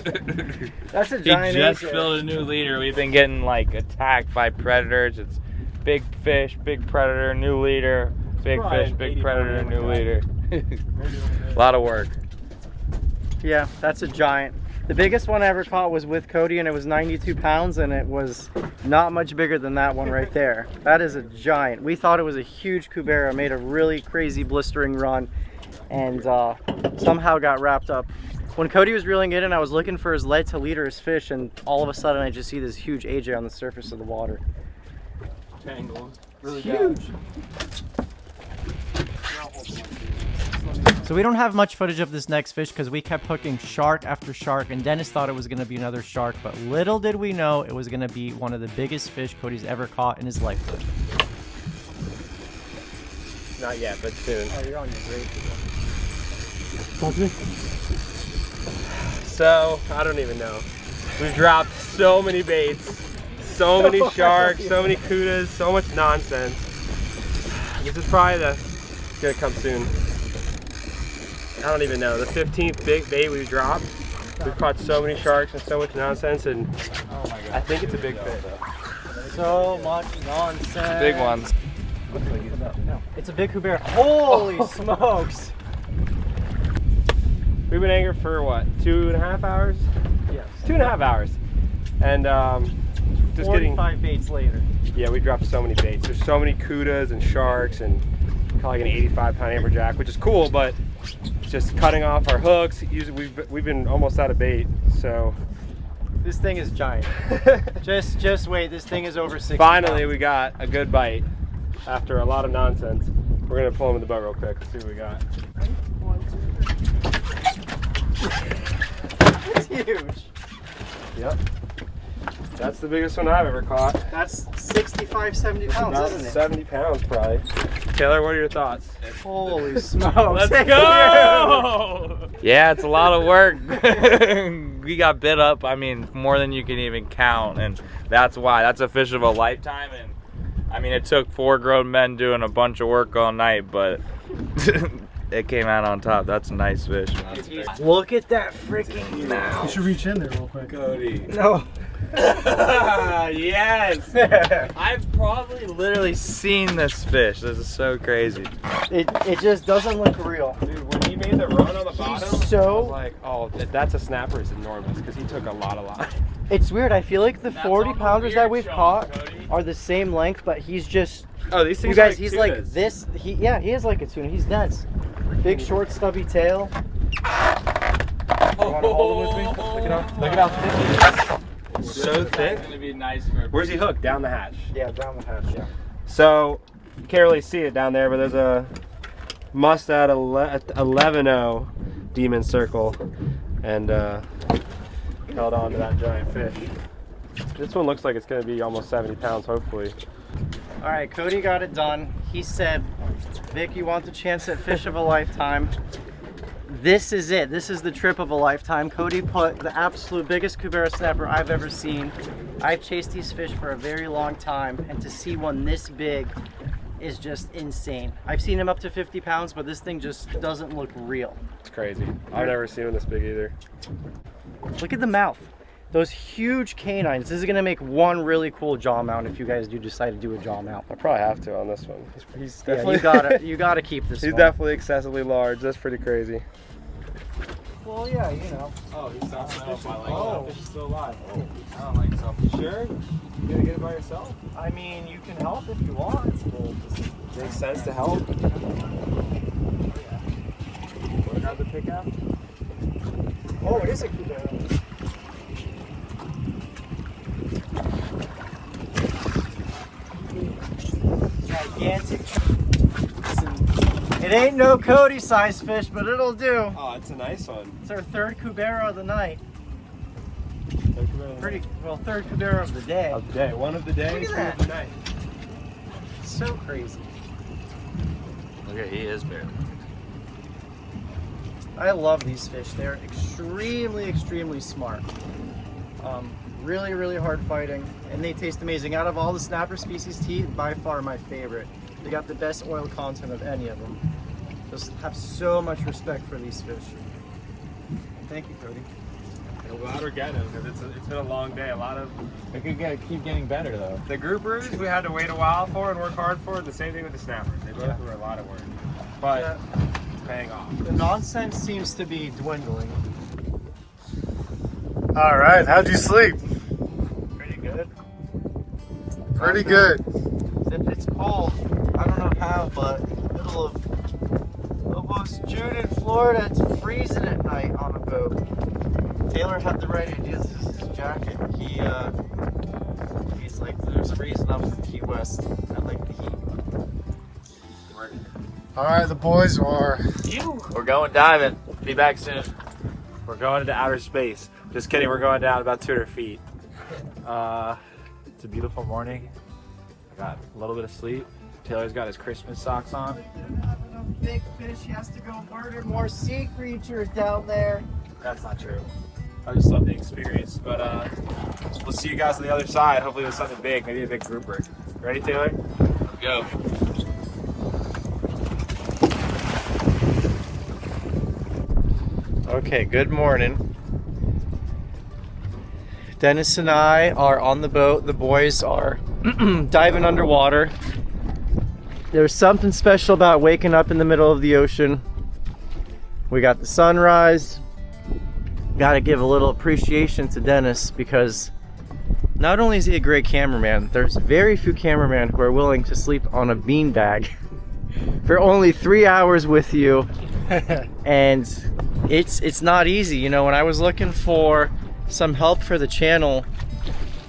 That's a He giant just anchor. filled a new leader. We've been getting like attacked by predators. It's big fish, big predator, new leader, big Probably fish, big 80 predator, pound new guy. leader. A lot of work. Yeah, that's a giant. The biggest one I ever caught was with Kody, and it was 92 pounds, and it was not much bigger than that one right there. That is a giant. We thought it was a huge cubera, made a really crazy blistering run, and somehow got wrapped up. When Kody was reeling it in, I was looking for his lead to leader his fish, and all of a sudden I just see this huge AJ on the surface of the water. Tangled. Really Huge. So we don't have much footage of this next fish because we kept hooking shark after shark, and Dennis thought it was going to be another shark, but little did we know it was going to be one of the biggest fish Kody's ever caught in his lifetime. Not yet, but soon. Oh, you're on your great. So, I don't even know. We've dropped so many baits, so many sharks, so many kudas, so much nonsense. This is probably gonna come soon. I don't even know. The 15th big bait we've dropped. We've caught so many sharks and so much nonsense, and I think it's a big fish. So much nonsense. Big ones. No, It's a big cubera. Holy smokes! We've been angling for what, 2.5 hours? Yes. 2.5 hours. And just getting 45 baits later. Yeah, we dropped so many baits. There's so many kudas and sharks and caught like an 85-pound amberjack, which is cool, but it's just cutting off our hooks. Usually we've been almost out of bait, so. This thing is giant. just wait, this thing is over 60 Finally, pounds. we got a good bite after a lot of nonsense. We're gonna pull him in the boat real quick. Let's see what we got. It's huge. Yep. That's the biggest one I've ever caught. That's 65, 70 pounds, About isn't it? 70 pounds probably. Taylor, what are your thoughts? Holy smokes. Let's go! Yeah, it's a lot of work. We got bit up, I mean, more than you can even count, and that's why. That's a fish of a lifetime, and I mean, it took 4 grown men doing a bunch of work all night, but it came out on top. That's a nice fish, man. Look at that freaking mouth. You should reach in there real quick. Kody. No. Yes! I've probably literally seen this fish. This is so crazy. It just doesn't look real. Dude, when he made the run on the bottom, so- I was like, oh, that's a snapper. It's enormous because he took a lot of line. It's weird. I feel like the That's 40 all the pounders that weird we've Sean, caught Kody. are the same length, but he's just, Oh, these you things guys, are he's tunas. like this. He is like a tuna. He's dense. Big, short, stubby tail. You wanna hold him with me? Look at how thick he is. So thick. It's gonna be nice for. Where's he hooked? Down the hatch. Yeah, down the hatch, yeah. So, you can't really see it down there, but there's a mustad 11-0 demon circle, and held on to that giant fish. This one looks like it's going to be almost 70 pounds, hopefully. All right, Kody got it done. He said, Vic, you want the chance at fish of a lifetime? This is it. This is the trip of a lifetime. Kody put the absolute biggest cubera snapper I've ever seen. I've chased these fish for a very long time, and to see one this big is just insane. I've seen him up to 50 pounds, but this thing just doesn't look real. It's crazy. I've never seen one this big either. Look at the mouth. Those huge canines. This is gonna make one really cool jaw mount if you guys do decide to do a jaw mount. I probably have to on this one. He's Yeah, definitely, you gotta keep this he's one. definitely excessively large. That's pretty crazy. Well, yeah, you know. Oh, he's not fish. Oh, Fish is still alive. Oh, I don't like selfish. Sure? You gonna get it by yourself? I mean, you can help if you want. Makes sense to help. Want to grab the pickup? Oh, it is a cubera. Gigantic. Listen, it ain't no Kody size fish, but it'll do. Oh, it's a nice one. It's our third cubera of the night. Pretty well, third cubera of the day. Of the day. One of the days, Look one at of the night. So crazy. Look at, he is big. I love these fish. They're extremely, extremely smart. Really, really hard fighting, and they taste amazing. Out of all the snapper species, by far my favorite. They got the best oil content of any of them. Just have so much respect for these fish. Thank you, Kody. I'm glad we're getting them because it's been a long day. A lot of It could keep getting better though. the groupers we had to wait a while for and work hard for. The same thing with the snappers. They both were a lot of work, but it's paying off. The nonsense seems to be dwindling. All right, how'd you sleep? Pretty good. Pretty good. If it's cold, I don't know how, but middle of almost June in Florida, it's freezing at night on a boat. Taylor had the right idea. This is his jacket. He's like, there's a reason I'm from Key West. I like the heat. All right, the boys are. We're going diving. Be back soon. We're going into outer space. Just kidding, we're going down about 200 feet. It's a beautiful morning. I got a little bit of sleep. Taylor's got his Christmas socks on. Big fish, he has to go murder more sea creatures down there. That's not true. I just love the experience. But we'll see you guys on the other side. Hopefully with something big, maybe a big grouper. Ready, Taylor? Go. Okay, good morning. Dennis and I are on the boat. The boys are diving underwater. There's something special about waking up in the middle of the ocean. We got the sunrise. Gotta give a little appreciation to Dennis, because not only is he a great cameraman, there's very few cameramen who are willing to sleep on a beanbag for only 3 hours with you. And it's not easy. You know, when I was looking for some help for the channel,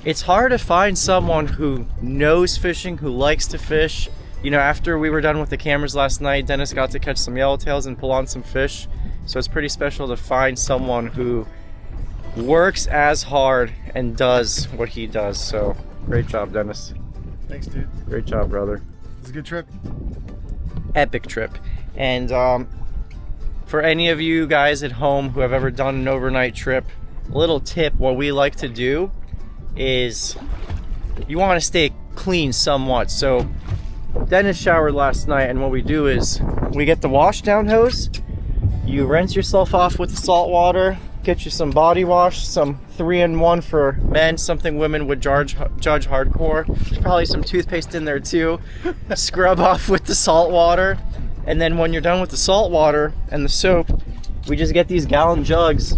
it's hard to find someone who knows fishing, who likes to fish. You know, after we were done with the cameras last night, Dennis got to catch some yellowtails and pull on some fish. So it's pretty special to find someone who works as hard and does what he does. So great job, Dennis. Thanks, dude. Great job, brother. It was a good trip. Epic trip. And for any of you guys at home who have ever done an overnight trip, a little tip, what we like to do is you want to stay clean somewhat. So Dennis showered last night, and what we do is we get the wash down hose, you rinse yourself off with the salt water, get you some body wash, some 3-in-1 for men, something women would judge hardcore. There's probably some toothpaste in there too. Scrub off with the salt water, and then when you're done with the salt water and the soap, we just get these gallon jugs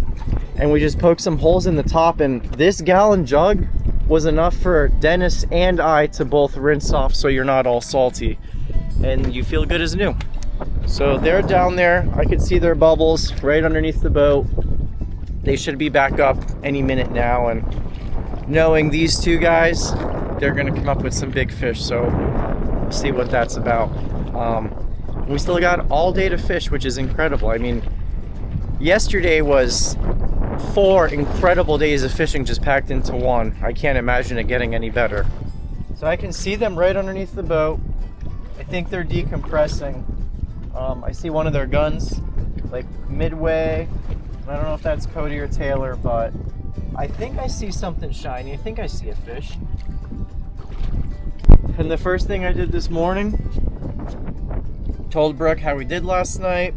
and we just poke some holes in the top, and this gallon jug was enough for Dennis and I to both rinse off, so you're not all salty and you feel good as new. So they're down there. I could see their bubbles right underneath the boat. They should be back up any minute now, and knowing these two guys, they're gonna come up with some big fish, so we'll see what that's about. We still got all day to fish, which is incredible. I mean, yesterday was 4 incredible days of fishing just packed into one. I can't imagine it getting any better. So I can see them right underneath the boat. I think they're decompressing. I see one of their guns like midway. I don't know if that's Kody or Taylor, but I think I see something shiny. I think I see a fish. And the first thing I did this morning, told Brooke how we did last night.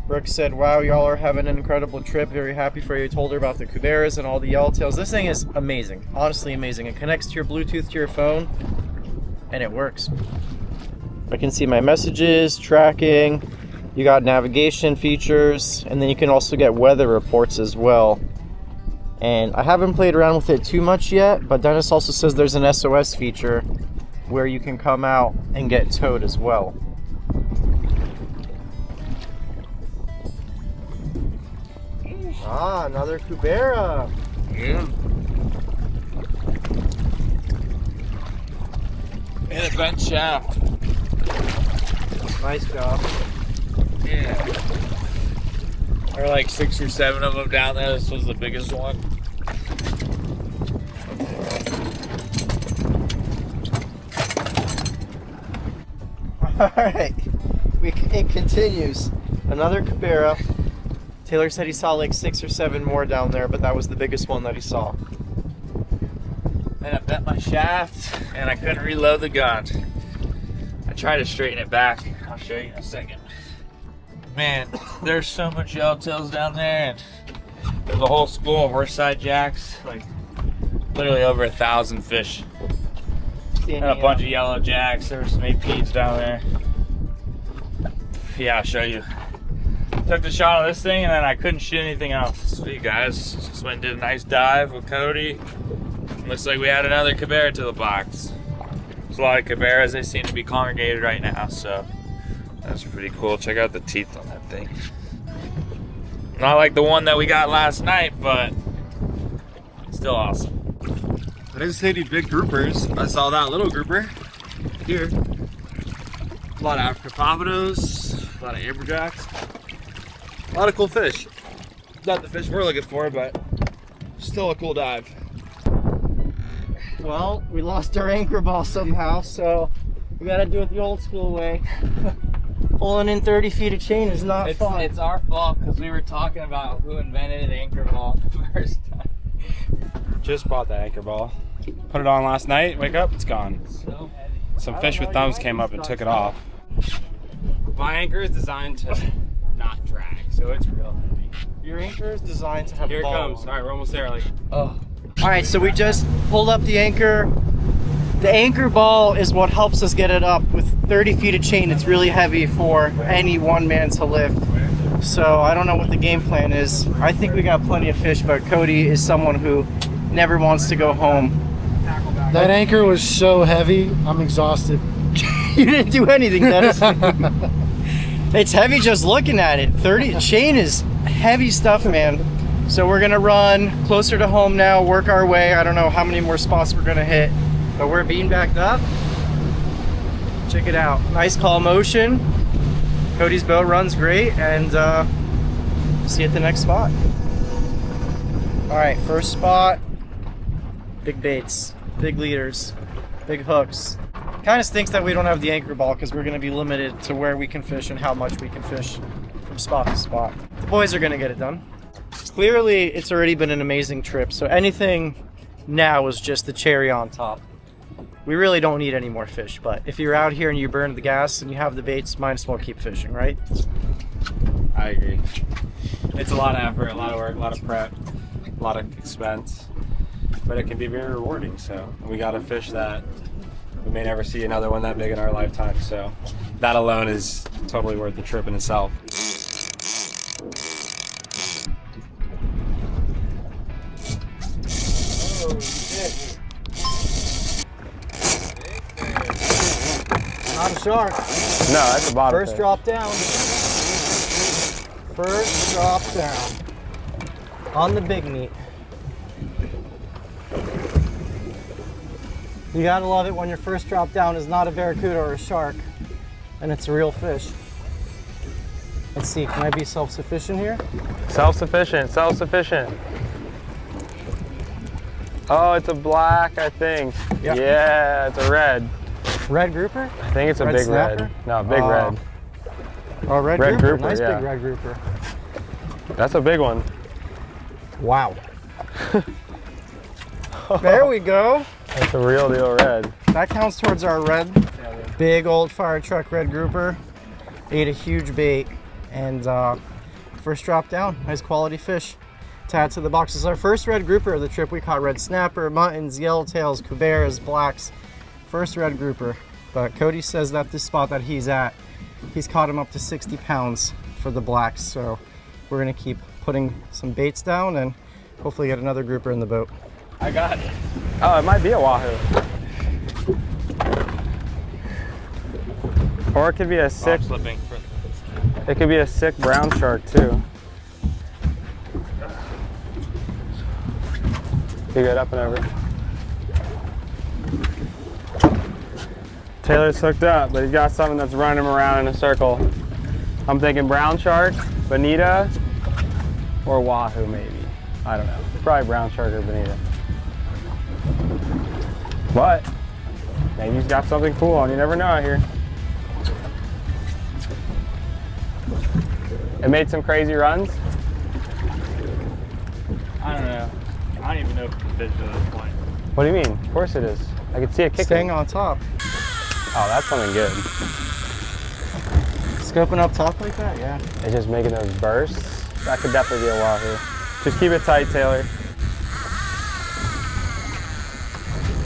Brooke said, wow, y'all are having an incredible trip. Very happy for you. Told her about the cuberas and all the yellowtails. This thing is amazing. Honestly amazing. It connects to your Bluetooth to your phone, and it works. I can see my messages, tracking. You got navigation features, and then you can also get weather reports as well. And I haven't played around with it too much yet, but Dennis also says there's an SOS feature where you can come out and get towed as well. Ah, another cubera. Yeah. And a bent shaft. Nice job. Yeah. There are like 6 or 7 of them down there. This was the biggest one. Alright, it continues. Another cubera. Taylor said he saw like 6 or 7 more down there, but that was the biggest one that he saw. And I bent my shaft and I couldn't reload the gun. I tried to straighten it back. I'll show you in a second. Man, there's so much yellowtails down there, and there's a whole school of horseside jacks, like literally over 1,000 fish. And a bunch of yellow jacks. There were some APs down there. Yeah, I'll show you. Took the shot on this thing and then I couldn't shoot anything else. So you guys just went and did a nice dive with Kody. Looks like we had another cubera to the box. There's a lot of cuberas. They seem to be congregated right now, so that's pretty cool. Check out the teeth on that thing. Not like the one that we got last night, but still awesome. I didn't see any big groupers. I saw that little grouper here. A lot of African pompanos, a lot of amberjacks. A lot of cool fish. Not the fish we're looking for, but still a cool dive. Well, we lost our anchor ball somehow, so we gotta do it the old school way. Pulling in 30 feet of chain is not fun. It's our fault because we were talking about who invented anchor ball the first time. Just bought that anchor ball. Put it on last night, wake up, it's gone. So heavy. Some fish with thumbs came up and took it off. My anchor is designed to not drag, so it's real heavy. Your anchor is designed to have Here it ball. comes. All right, we're almost there. Like, Oh. All right, so we just pulled up the anchor. The anchor ball is what helps us get it up. With 30 feet of chain, it's really heavy for any one man to lift. So I don't know what the game plan is. I think we got plenty of fish, but Kody is someone who never wants to go home. That anchor was so heavy, I'm exhausted. You didn't do anything, Dennis. It's heavy just looking at it. 30 chain is heavy stuff, man. So we're gonna run closer to home now, work our way. I don't know how many more spots we're gonna hit, but we're being backed up. Check it out. Nice call motion. Kody's boat runs great, and see you at the next spot. All right, first spot. Big baits, big leaders, big hooks. Kind of stinks that we don't have the anchor ball because we're going to be limited to where we can fish and how much we can fish from spot to spot. The boys are going to get it done. Clearly, it's already been an amazing trip, so anything now is just the cherry on top. We really don't need any more fish, but if you're out here and you burn the gas and you have the baits, might as well keep fishing, right? I agree. It's a lot of effort, a lot of work, a lot of prep, a lot of expense, but it can be very rewarding. So we got a fish that we may never see another one that big in our lifetime. So that alone is totally worth the trip in itself. Oh, shit. Not a shark. No, that's a bottom First fish. drop down. First drop down. On the big meat. You gotta love it when your first drop down is not a barracuda or a shark, and it's a real fish. Let's see, can I be self-sufficient here? Self-sufficient, self-sufficient. Oh, it's a black, I think. Yep. Yeah, it's a red. Red grouper? I think it's a Red big snapper? red. No, big red. Oh, red Red grouper. grouper, Nice yeah. big red grouper. That's a big one. Wow. There we go. That's a real deal red. That counts towards our red. Big old fire truck red grouper. Ate a huge bait, and first drop down. Nice quality fish to add to the box. This is our first red grouper of the trip. We caught red snapper, muttons, yellowtails, cuberas, blacks. First red grouper. But Kody says that this spot that he's at, he's caught him up to 60 pounds for the blacks. So we're gonna keep putting some baits down and hopefully get another grouper in the boat. I got it. Oh, it might be a wahoo. Or it could be a sick. Slipping. It could be a sick brown shark too. You get up and over. Taylor's hooked up, but he's got something that's running him around in a circle. I'm thinking brown shark, bonita, or wahoo maybe. I don't know. Probably brown shark or bonita. But maybe he's got something cool on. You never know out here. It made some crazy runs. I don't know. I don't even know if it's a fish at this point. What do you mean? Of course it is. I can see it kicking. Staying on top. Oh, that's something good. Scoping up top like that, yeah. It's just making those bursts. That could definitely be a wahoo. Just keep it tight, Taylor.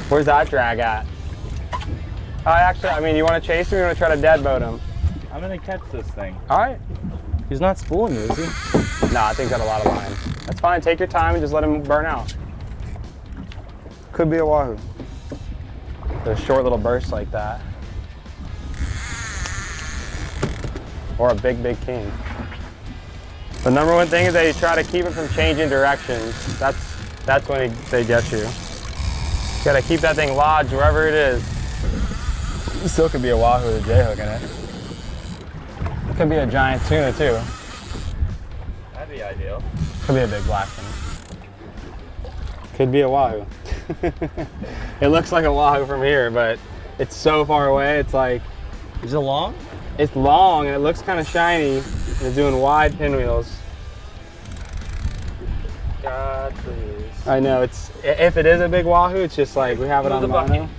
Where's that drag at? Actually, I mean, you want to chase him or you want to try to deadboat him? I'm gonna catch this thing. All right. He's not spooling you, is he? Nah, I think he's got a lot of line. That's fine. Take your time and just let him burn out. Could be a wahoo. Those short little bursts like that. Or a big, big king. The number one thing is that you try to keep it from changing directions. That's when they get you. You gotta keep that thing lodged wherever it is. It still could be a wahoo with a J-hook in it. Could be a giant tuna too. That'd be ideal. Could be a big black one. Could be a wahoo. It looks like a wahoo from here, but it's so far away. It's like, Is it long? it's long and it looks kind of shiny. And it's doing wide pinwheels. God, please. I know, if it is a big wahoo, it's just like we have it on the mono.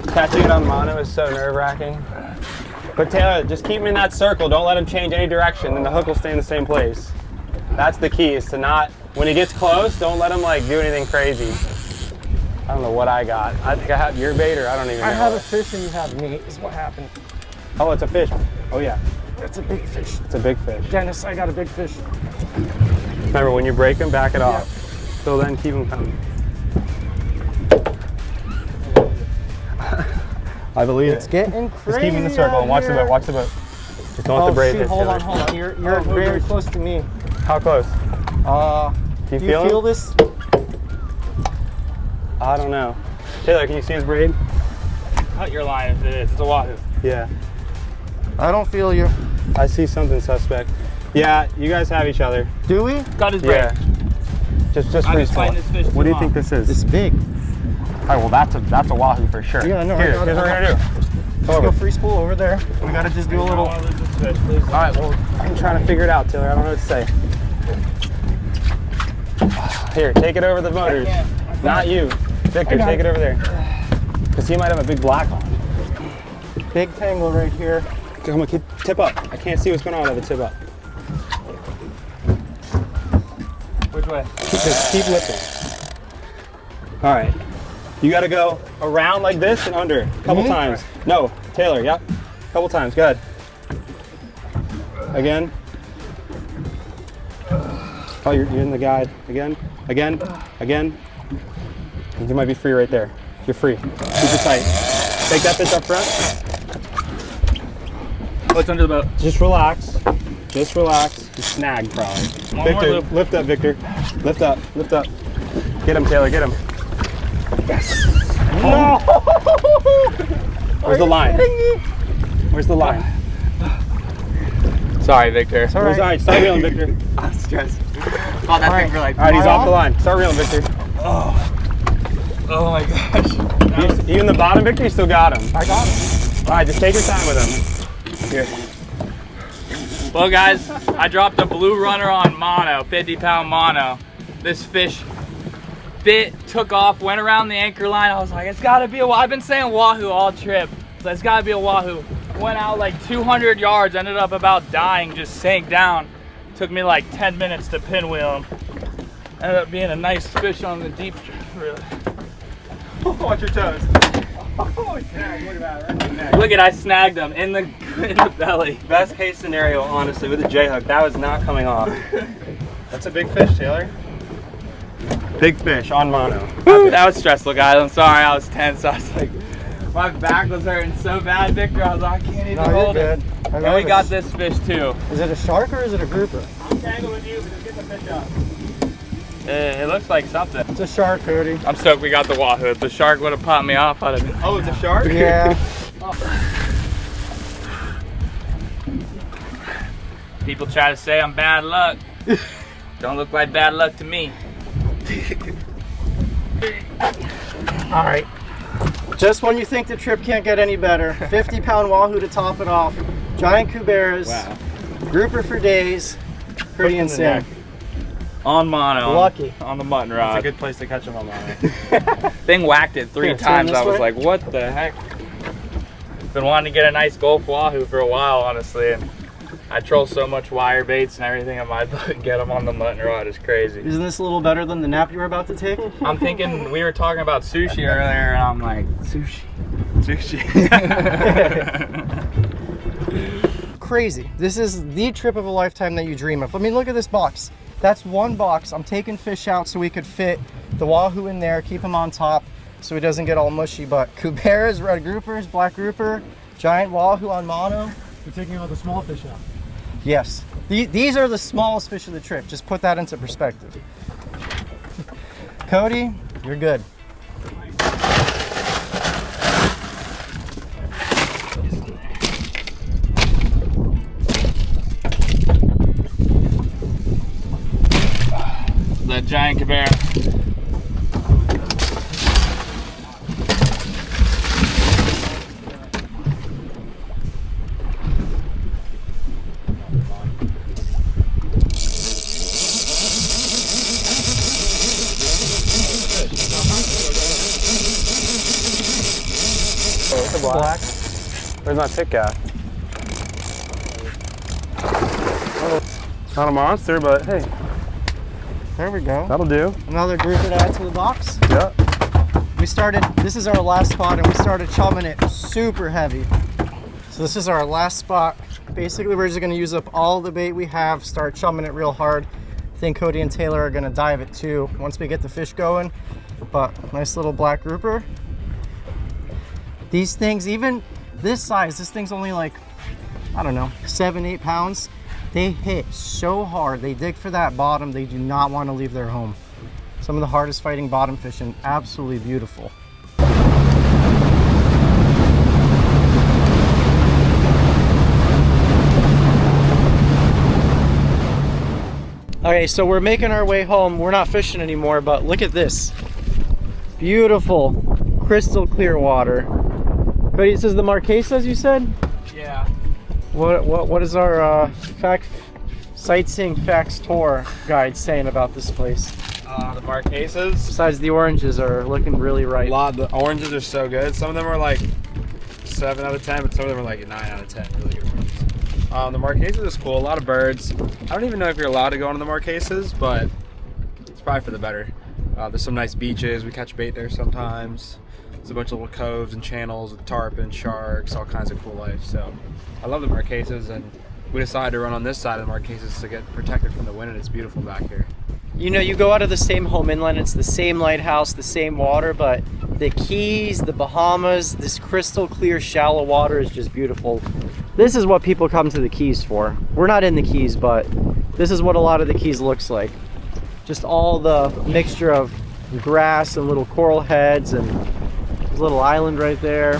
Catching it on mono is so nerve-wracking. But Taylor, just keep him in that circle. Don't let him change any direction, and the hook will stay in the same place. That's the key, is to not, when he gets close, don't let him like do anything crazy. I don't know what I got. I think I have your bait, or I don't even know. I have a fish and you have meat is what happened. Oh, it's a fish. Oh yeah, It's a big fish. it's a big fish. Dennis, I got a big fish. Remember, when you break them, back it off. Till then, keep them coming. I believe It's getting crazy. Just keep in the circle and watch the boat. Watch the boat. Just don't let the braid hit. Hold Taylor. on, hold on. You're very close to me. How close? Do you feel feel him? this? I don't know. Taylor, can you see his braid? Cut your line if it is. It's a wahoo. Yeah. I don't feel you. I see something suspect. Yeah, you guys have each other. Do we? Cut his braid. Yeah. Just I've been freeze pull fighting it. this fish What do too you think long. this is? It's big. All right, well that's a wahoo for sure. Yeah, no, I Here's got it. what we're gonna do. Let's go free spool over there. We gotta just do a little. All right, well I'm trying to figure it out, Taylor. I don't know what to say. Here, take it over the motors. Not you, Victor. Take it over there. Cause he might have a big black on. Big tangle right here. Come on, tip up. I can't see what's going on with the tip up. Which way? Just keep lifting. All right. You got to go around like this and under a couple times. No, Taylor, yep. A couple times, good. Again. Oh, you're in the guide. Again, again, again. You might be free right there. You're free. Keep it tight. Take that fish up front. Oh, it's under the boat. Just relax. Just relax. You snagged probably. One Victor, more loop. lift up, Victor. Lift up, lift up. Get him, Taylor, get him. Yes. No! Where's the line? Where's the line? Sorry, Victor. All right, start reeling, Victor. I'm stressed. Oh, that thing for like. All right, he's off the line. Start reeling, Victor. Oh my gosh. You in the bottom, Victor? You still got him. I got him. All right, just take your time with him. Here. Well, guys, I dropped a blue runner on mono, 50-pound mono. This fish took off, went around the anchor line. I was like, it's gotta be a wahoo. I've been saying wahoo all trip, so it's gotta be a wahoo. Went out like 200 yards, ended up about dying, just sank down. Took me like 10 minutes to pinwheel him. Ended up being a nice fish on the deep, really. Watch your toes. Look at, I snagged him in the belly. Best case scenario, honestly, with a J-hook, that was not coming off. That's a big fish, Taylor. Big fish on mono. That was stressful, guys. I'm sorry, I was tense. I was like, my back was hurting so bad, Victor. I was like, I can't even hold it. And we got this fish too. Is it a shark or is it a grouper? I'm tangled with you, but just get the fish up. It looks like something. It's a shark, Kody. I'm stoked we got the wahoo. If the shark would have popped me off, I'd have been. Oh, it's a shark? Yeah. People try to say I'm bad luck. Don't look like bad luck to me. All right. Just when you think the trip can't get any better, 50-pound wahoo to top it off, giant cuberas, Wow. grouper for days, pretty Hooked in the insane. neck. On mono. Lucky. On the mutton That's rod. a good place to catch them on mono. Thing whacked it 3 Here, turn times. this I was way. like, what the heck? Been wanting to get a nice Gulf wahoo for a while, honestly. And I troll so much wire baits and everything on my boat and get them on the mutton rod is crazy. Isn't this a little better than the nap you were about to take? I'm thinking, we were talking about sushi earlier, and I'm like, sushi. Sushi. Crazy. This is the trip of a lifetime that you dream of. I mean, look at this box. That's one box. I'm taking fish out so we could fit the wahoo in there, keep him on top so he doesn't get all mushy. But cuberas, red groupers, black grouper, giant wahoo on mono. You're taking all the small fish out. Yes. These are the smallest fish of the trip. Just put that into perspective. Kody, you're good. The giant cubera. It's a black. Where's my pick at? Not a monster, but hey, There we go. that'll do. Another grouper to add to the box. Yep. This is our last spot, and we started chumming it super heavy. So this is our last spot. Basically, we're just gonna use up all the bait we have, start chumming it real hard. I think Kody and Taylor are gonna dive it too once we get the fish going. But nice little black grouper. These things, even this size, this thing's only like, I don't know, 7-8 pounds. They hit so hard. They dig for that bottom. They do not want to leave their home. Some of the hardest fighting bottom fish, and absolutely beautiful. Okay, so we're making our way home. We're not fishing anymore, but look at this. Beautiful, crystal clear water. Kody, this is the Marquesas, you said? Yeah. What is our sightseeing facts tour guide saying about this place? The Marquesas. Besides, the oranges are looking really ripe. The oranges are so good. Some of them are like 7 out of 10, but some of them are like 9 out of 10. Really good ones. The Marquesas is cool. A lot of birds. I don't even know if you're allowed to go into the Marquesas, but it's probably for the better. There's some nice beaches. We catch bait there sometimes. There's a bunch of little coves and channels with tarpon, sharks, all kinds of cool life. So I love the Marquesas, and we decided to run on this side of the Marquesas to get protected from the wind, and it's beautiful back here. You know, you go out of the same home inland, it's the same lighthouse, the same water, but the Keys, the Bahamas, this crystal clear shallow water is just beautiful. This is what people come to the Keys for. We're not in the Keys, but this is what a lot of the Keys looks like. Just all the mixture of grass and little coral heads, and there's a little island right there.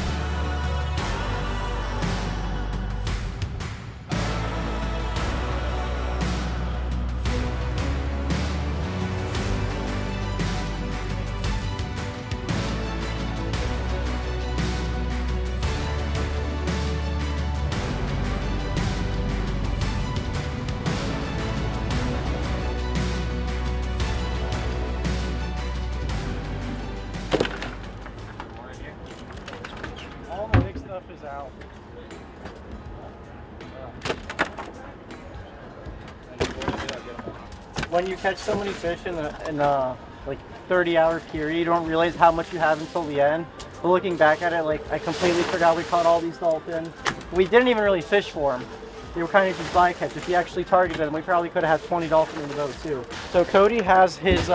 All the big stuff is out. When you catch so many fish in a like 30-hour period, you don't realize how much you have until the end. But looking back at it, like, I completely forgot we caught all these dolphins. We didn't even really fish for them. They were kind of just bycatch. If you actually targeted them, we probably could have had 20 dolphins in the boat too. So Kody has his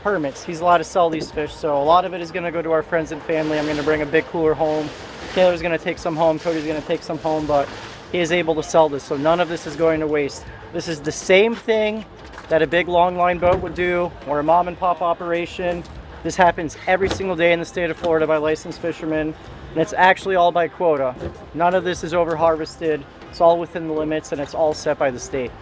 permits. He's allowed to sell these fish. So a lot of it is going to go to our friends and family. I'm going to bring a big cooler home. Taylor's going to take some home. Kody's going to take some home, but he is able to sell this. So none of this is going to waste. This is the same thing that a big long line boat would do, or a mom and pop operation. This happens every single day in the state of Florida by licensed fishermen, and it's actually all by quota. None of this is over harvested. It's all within the limits, and it's all set by the state.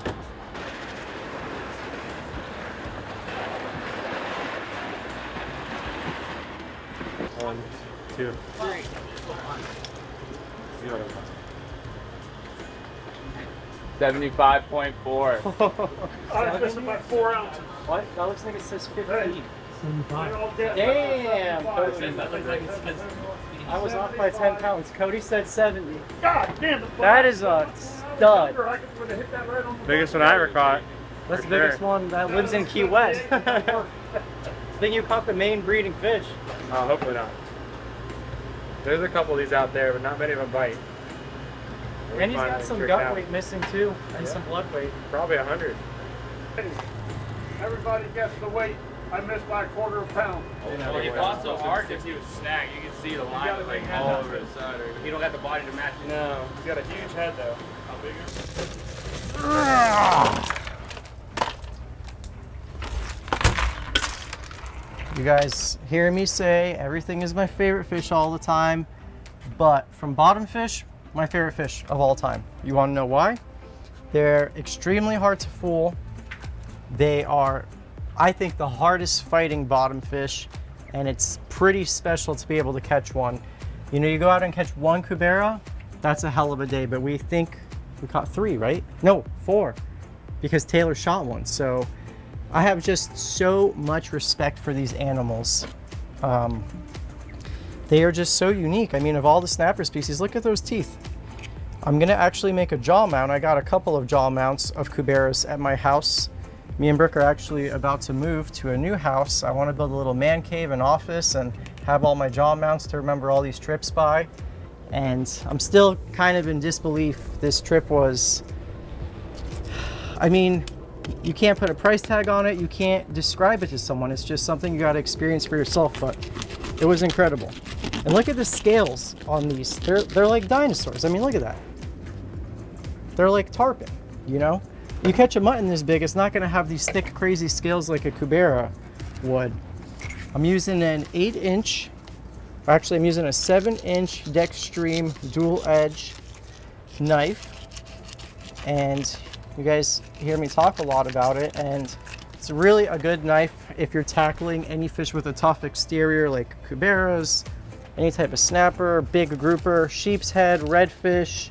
One, two, 75.4. I'm missing by 4 ounces. What? That looks like it says 15. 75. Damn, Kody. I was off by 10 pounds. Kody said 70. God damn it. That is a stud. Biggest one I ever caught. That's the For biggest sure. one that lives in Key West. I think you caught the main breeding fish. Oh, hopefully not. There's a couple of these out there, but not many of them bite. And he's got some gut weight missing too, and some blood weight. Probably 100. Everybody guessed the weight. I missed by a quarter of a pound. Well, you fought so hard to do a snag. You can see the line like all over the side. You don't got the body to match it. No, he's got a huge head though. How big is it? You guys hear me say everything is my favorite fish all the time, but from bottom fish, my favorite fish of all time. You want to know why? They're extremely hard to fool. They are, I think, the hardest fighting bottom fish, and it's pretty special to be able to catch one. You know, you go out and catch one cubera, that's a hell of a day, but we think we caught 3, right? No, 4, because Taylor shot one. So I have just so much respect for these animals. They are just so unique. I mean, of all the snapper species, look at those teeth. I'm gonna actually make a jaw mount. I got a couple of jaw mounts of cuberas at my house. Me and Brooke are actually about to move to a new house. I want to build a little man cave and office and have all my jaw mounts to remember all these trips by. And I'm still kind of in disbelief. This trip was, I mean, you can't put a price tag on it. You can't describe it to someone. It's just something you got to experience for yourself, but it was incredible. And look at the scales on these. They're like dinosaurs. I mean, look at that. They're like tarpon, you know? You catch a mutton this big, it's not gonna have these thick, crazy scales like a cubera would. I'm using an 8-inch, actually I'm using a 7-inch Dextreme dual edge knife. And you guys hear me talk a lot about it, and it's really a good knife if you're tackling any fish with a tough exterior like cuberas, any type of snapper, big grouper, sheep's head, redfish,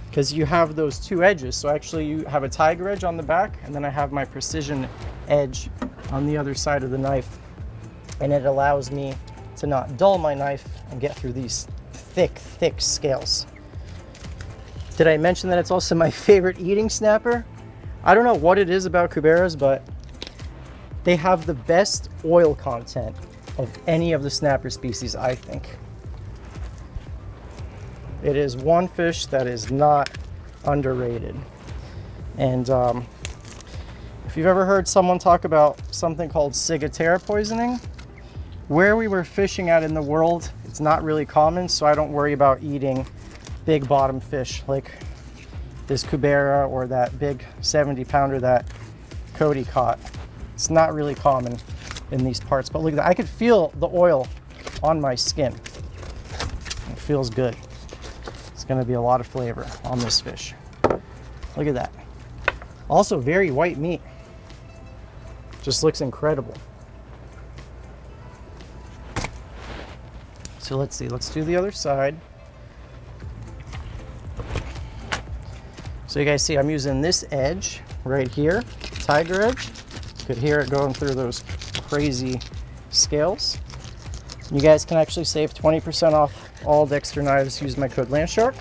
because you have those two edges. So actually you have a tiger edge on the back, and then I have my precision edge on the other side of the knife. And it allows me to not dull my knife and get through these thick, thick scales. Did I mention that it's also my favorite eating snapper? I don't know what it is about cuberas, but they have the best oil content of any of the snapper species, I think. It is one fish that is not underrated. And if you've ever heard someone talk about something called ciguatera poisoning, where we were fishing at in the world, it's not really common, so I don't worry about eating big bottom fish like this cubera or that big 70-pounder that Kody caught. It's not really common in these parts, but look at that. I could feel the oil on my skin. It feels good. It's gonna be a lot of flavor on this fish. Look at that. Also very white meat. Just looks incredible. So let's see, let's do the other side. So you guys see I'm using this edge right here, tiger edge. You could hear it going through those crazy scales. You guys can actually save 20% off all Dexter knives. Use my code Landshark.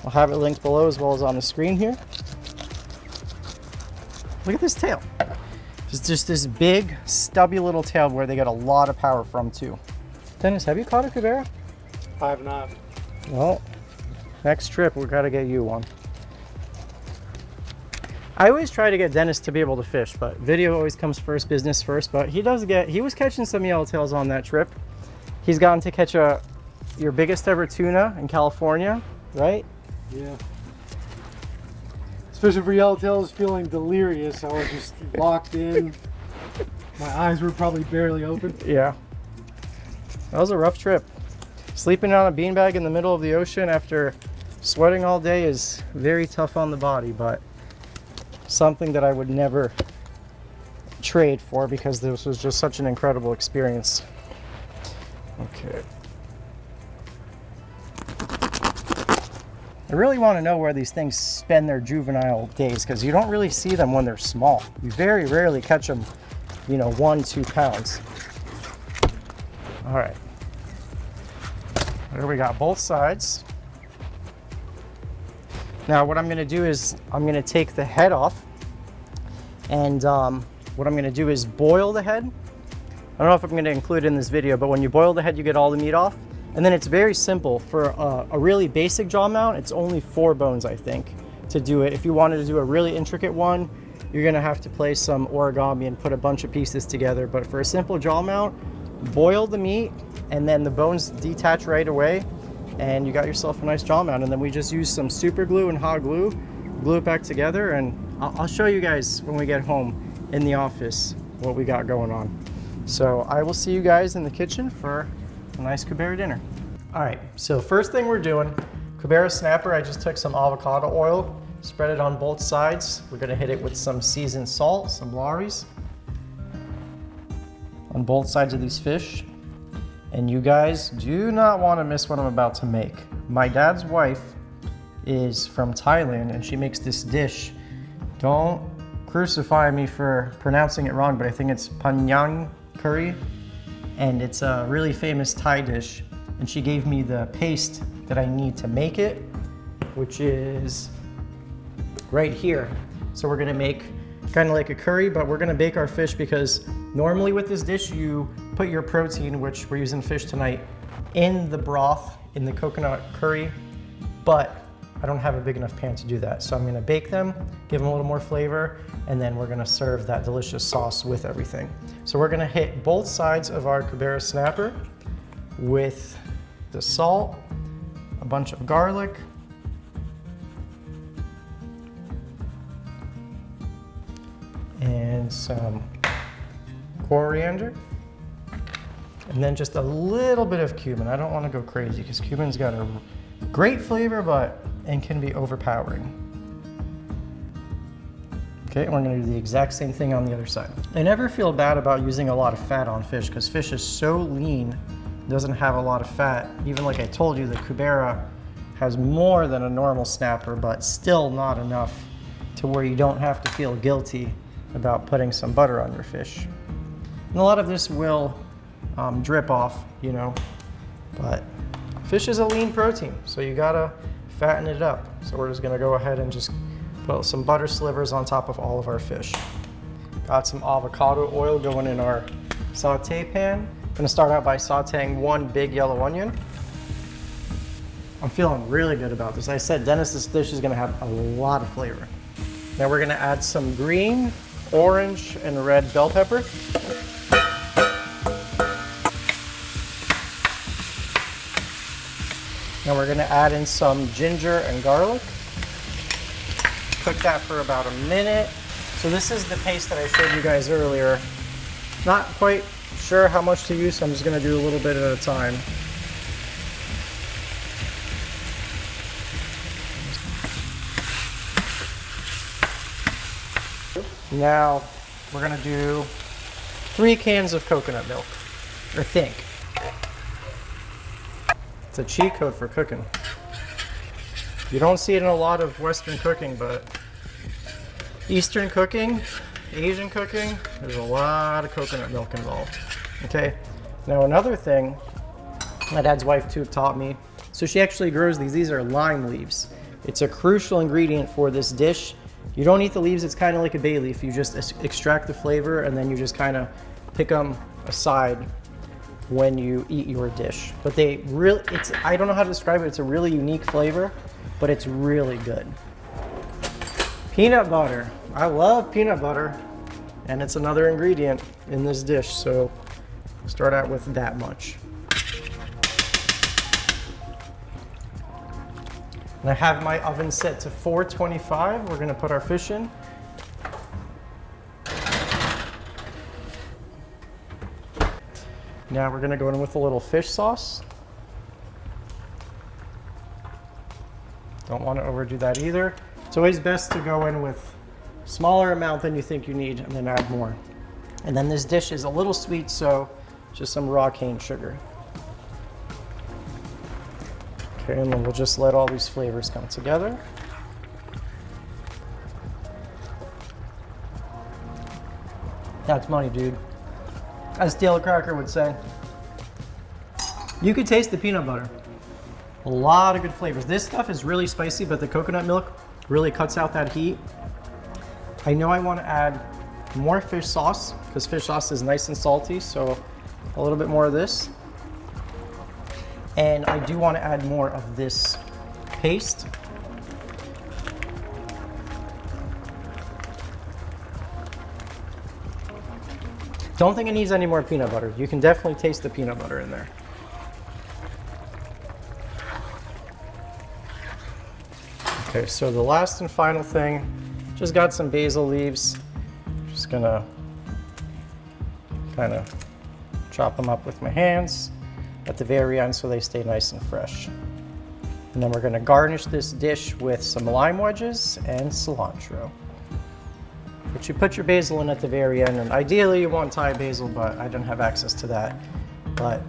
I'll have it linked below as well as on the screen here. Look at this tail. It's just this big, stubby little tail where they get a lot of power from too. Dennis, have you caught a cubera? I have not. Well, next trip we gotta get you one. I always try to get Dennis to be able to fish, but video always comes first, business first. But he was catching some yellowtails on that trip. He's gotten to catch your biggest ever tuna in California, right? Yeah. Fishing for yellowtails, feeling delirious. I was just locked in. My eyes were probably barely open. Yeah. That was a rough trip. Sleeping on a beanbag in the middle of the ocean after sweating all day is very tough on the body, but something that I would never trade for because this was just such an incredible experience. Okay. I really want to know where these things spend their juvenile days because you don't really see them when they're small. You very rarely catch them, you know, 1-2 pounds. All right. There we got both sides. Now what I'm going to do is I'm going to take the head off, and what I'm going to do is boil the head. I don't know if I'm going to include it in this video, but when you boil the head, you get all the meat off. And then it's very simple. For a really basic jaw mount, it's only 4 bones, I think, to do it. If you wanted to do a really intricate one, you're going to have to play some origami and put a bunch of pieces together. But for a simple jaw mount, boil the meat, and then the bones detach right away, and you got yourself a nice jaw mount. And then we just use some super glue and hot glue, glue it back together, and I'll show you guys when we get home in the office what we got going on. So I will see you guys in the kitchen for a nice cubera dinner. All right, so first thing we're doing, cubera snapper. I just took some avocado oil, spread it on both sides. We're gonna hit it with some seasoned salt, some Lawry's on both sides of these fish. And you guys do not want to miss what I'm about to make. My dad's wife is from Thailand, and she makes this dish. Don't crucify me for pronouncing it wrong, but I think it's Panyang curry, and it's a really famous Thai dish. And she gave me the paste that I need to make it, which is right here. So we're gonna make kind of like a curry, but we're gonna bake our fish because normally with this dish, you put your protein, which we're using fish tonight, in the broth, in the coconut curry, but I don't have a big enough pan to do that. So I'm gonna bake them, give them a little more flavor, and then we're gonna serve that delicious sauce with everything. So we're gonna hit both sides of our cubera snapper with the salt, a bunch of garlic, and some coriander, and then just a little bit of cumin. I don't want to go crazy because cumin's got a great flavor, and can be overpowering. Okay, and we're gonna do the exact same thing on the other side. I never feel bad about using a lot of fat on fish because fish is so lean, doesn't have a lot of fat. Even like I told you, the cubera has more than a normal snapper, but still not enough to where you don't have to feel guilty about putting some butter on your fish. And a lot of this will drip off, you know, but fish is a lean protein, so you gotta fatten it up. So we're just gonna go ahead and just put some butter slivers on top of all of our fish. Got some avocado oil going in our saute pan. I'm gonna start out by sauteing one big yellow onion. I'm feeling really good about this. I said, Dennis, this dish is gonna have a lot of flavor. Now we're gonna add some green, orange, and red bell pepper. Now we're gonna add in some ginger and garlic. Cook that for about a minute. So this is the paste that I showed you guys earlier. Not quite sure how much to use, so I'm just gonna do a little bit at a time. Now we're gonna do 3 cans of coconut milk, or think. It's a cheat code for cooking. You don't see it in a lot of Western cooking, but Eastern cooking, Asian cooking, there's a lot of coconut milk involved. Okay, now another thing my dad's wife too taught me, so she actually grows these are lime leaves. It's a crucial ingredient for this dish. You don't eat the leaves, it's kind of like a bay leaf. You just extract the flavor and then you just kind of pick them aside when you eat your dish. But they really, I don't know how to describe it, it's a really unique flavor, but it's really good. Peanut butter. I love peanut butter, and it's another ingredient in this dish, so start out with that much. And I have my oven set to 425. We're gonna put our fish in. Now we're gonna go in with a little fish sauce. Don't want to overdo that either. It's always best to go in with a smaller amount than you think you need and then add more. And then this dish is a little sweet, so just some raw cane sugar. Okay, and then we'll just let all these flavors come together. That's money, dude. As Dale Cracker would say. You could taste the peanut butter. A lot of good flavors. This stuff is really spicy, but the coconut milk really cuts out that heat. I know I want to add more fish sauce because fish sauce is nice and salty, so a little bit more of this. And I do want to add more of this paste. Don't think it needs any more peanut butter. You can definitely taste the peanut butter in there. Okay, so the last and final thing, just got some basil leaves. Just gonna kind of chop them up with my hands at the very end so they stay nice and fresh. And then we're gonna garnish this dish with some lime wedges and cilantro. But you put your basil in at the very end, and ideally you want Thai basil, but I don't have access to that. But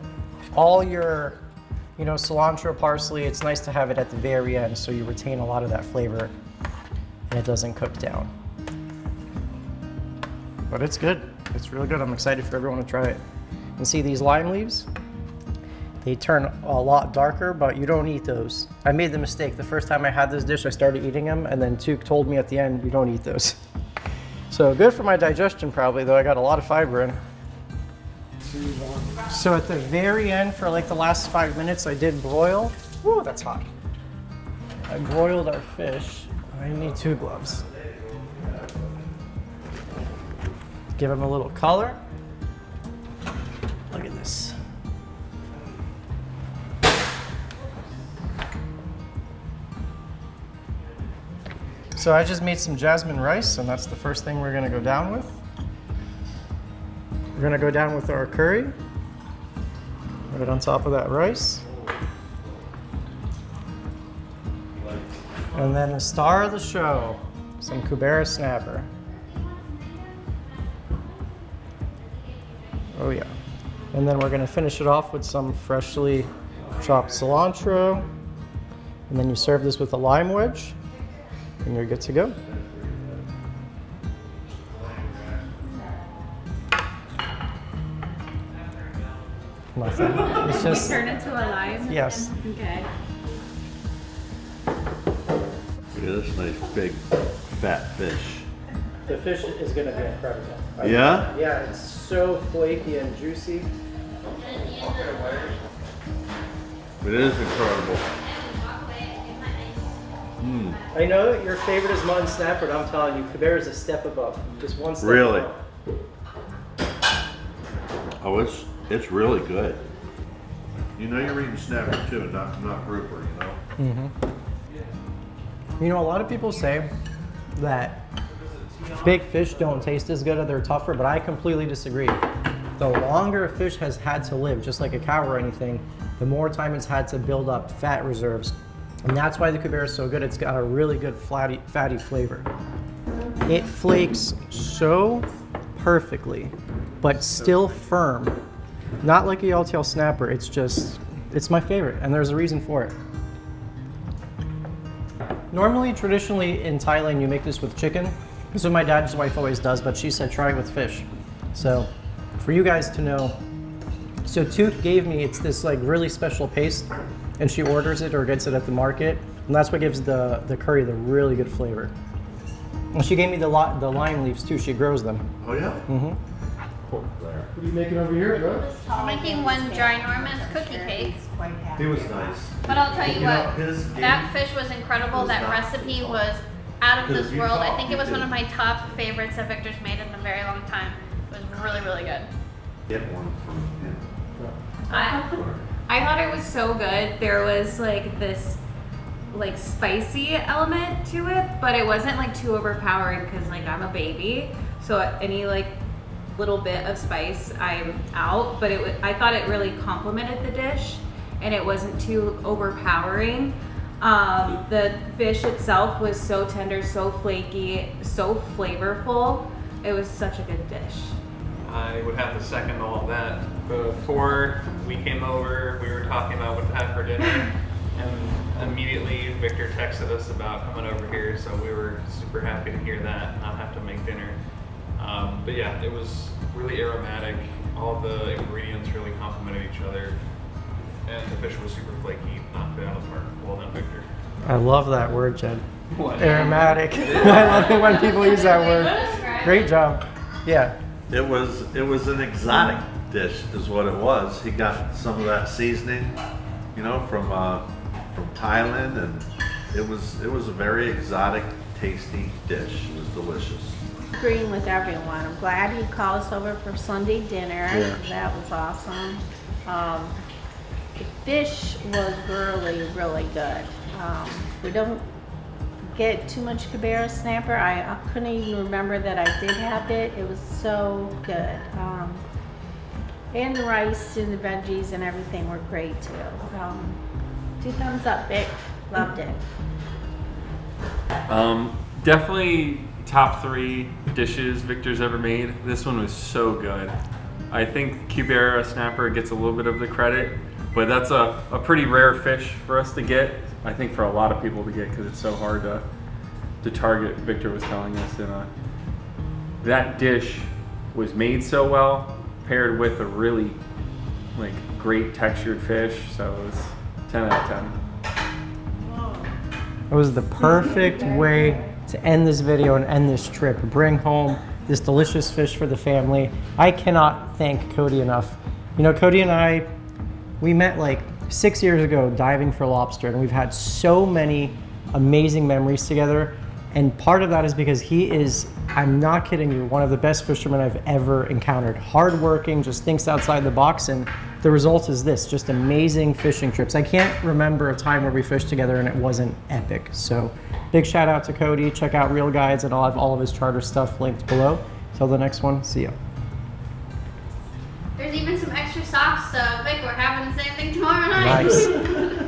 all your, cilantro, parsley, it's nice to have it at the very end so you retain a lot of that flavor and it doesn't cook down. But it's good. It's really good. I'm excited for everyone to try it. And see these lime leaves? They turn a lot darker, but you don't eat those. I made the mistake. The first time I had this dish, I started eating them, and then Tuke told me at the end, you don't eat those. So good for my digestion probably, though I got a lot of fiber in. So at the very end, for like the last 5 minutes, I did broil. Woo, that's hot. I broiled our fish. I need 2 gloves. Give them a little color. Look at this. So I just made some jasmine rice, and that's the first thing we're gonna go down with. We're gonna go down with our curry, right on top of that rice. And then the star of the show, some cubera snapper. Oh yeah. And then we're gonna finish it off with some freshly chopped cilantro. And then you serve this with a lime wedge, and you're good to go. Nothing. It's just Turn it to a lime? yes. Okay. Look at this nice big fat fish. The fish is gonna be incredible. Yeah? Yeah, it's so flaky and juicy. It is incredible. I know that your favorite is mutton snapper, but I'm telling you, cubera is a step above. Just one step Really? above. Oh, it's really good. You know you're eating snapper too, not grouper, you know? You know, a lot of people say that big fish don't taste as good or they're tougher, but I completely disagree. The longer a fish has had to live, just like a cow or anything, the more time it's had to build up fat reserves. And that's why the cubera is so good. It's got a really good fatty flavor. It flakes so perfectly, but still firm. Not like a yellowtail snapper. It's my favorite, and there's a reason for it. Normally, traditionally in Thailand, you make this with chicken. This is what my dad's wife always does, but she said try it with fish. So, for you guys to know, so Tooth gave me, it's this like really special paste, and she orders it or gets it at the market, and that's what gives the curry the really good flavor. And she gave me the lime leaves too. She grows them. Oh yeah? Mm-hmm. What are you making over here, bro? I'm making one ginormous cookie cake. He was nice. But I'll tell you know, what, his that fish was incredible. That recipe was out of this world. I think it was one of my top favorites that Victor's made in a very long time. It was really, really good. Get one from him. I thought it was so good. There was like this like spicy element to it, but it wasn't like too overpowering because like I'm a baby, so any like little bit of spice I'm out. But I thought it really complemented the dish, and it wasn't too overpowering. The fish itself was so tender, so flaky, so flavorful. It was such a good dish. I would have to second all of that. Before we came over, we were talking about what to have for dinner, and immediately Victor texted us about coming over here, so we were super happy to hear that and not have to make dinner. But yeah, it was really aromatic. All the ingredients really complemented each other, and the fish was super flaky, knocked it out of the park. Well done, Victor. I love that word, Jed. What? Aromatic. I love it when people use that word. Great job. Yeah. It was an exotic dish, is what it was. He got some of that seasoning, you know, from Thailand, and it was a very exotic, tasty dish. It was delicious. Agreeing with everyone. I'm glad he called us over for Sunday dinner. Yeah. That was awesome. The fish was really, really good. We don't get too much cubera snapper. I couldn't even remember that I did have it. It was so good. And the rice and the veggies and everything were great too. 2 thumbs up, Vic. Loved it. Definitely top 3 dishes Victor's ever made. This one was so good. I think cubera snapper gets a little bit of the credit, but that's a pretty rare fish for us to get. I think for a lot of people to get, because it's so hard to target. Victor was telling us, and that dish was made so well, paired with a really like great textured fish. So it was 10 out of 10. It was the perfect way to end this video and end this trip, bring home this delicious fish for the family. I cannot thank Kody enough. You know, Kody and I, we met like 6 years ago diving for lobster, and we've had so many amazing memories together. And part of that is because he is, I'm not kidding you, one of the best fishermen I've ever encountered. Hardworking, just thinks outside the box, and the result is this, just amazing fishing trips. I can't remember a time where we fished together and it wasn't epic. So big shout out to Kody. Check out Real Guides, and I'll have all of his charter stuff linked below. Till the next one, see ya. There's even some extra socks, so Vic, we're having the same thing tomorrow night. Nice.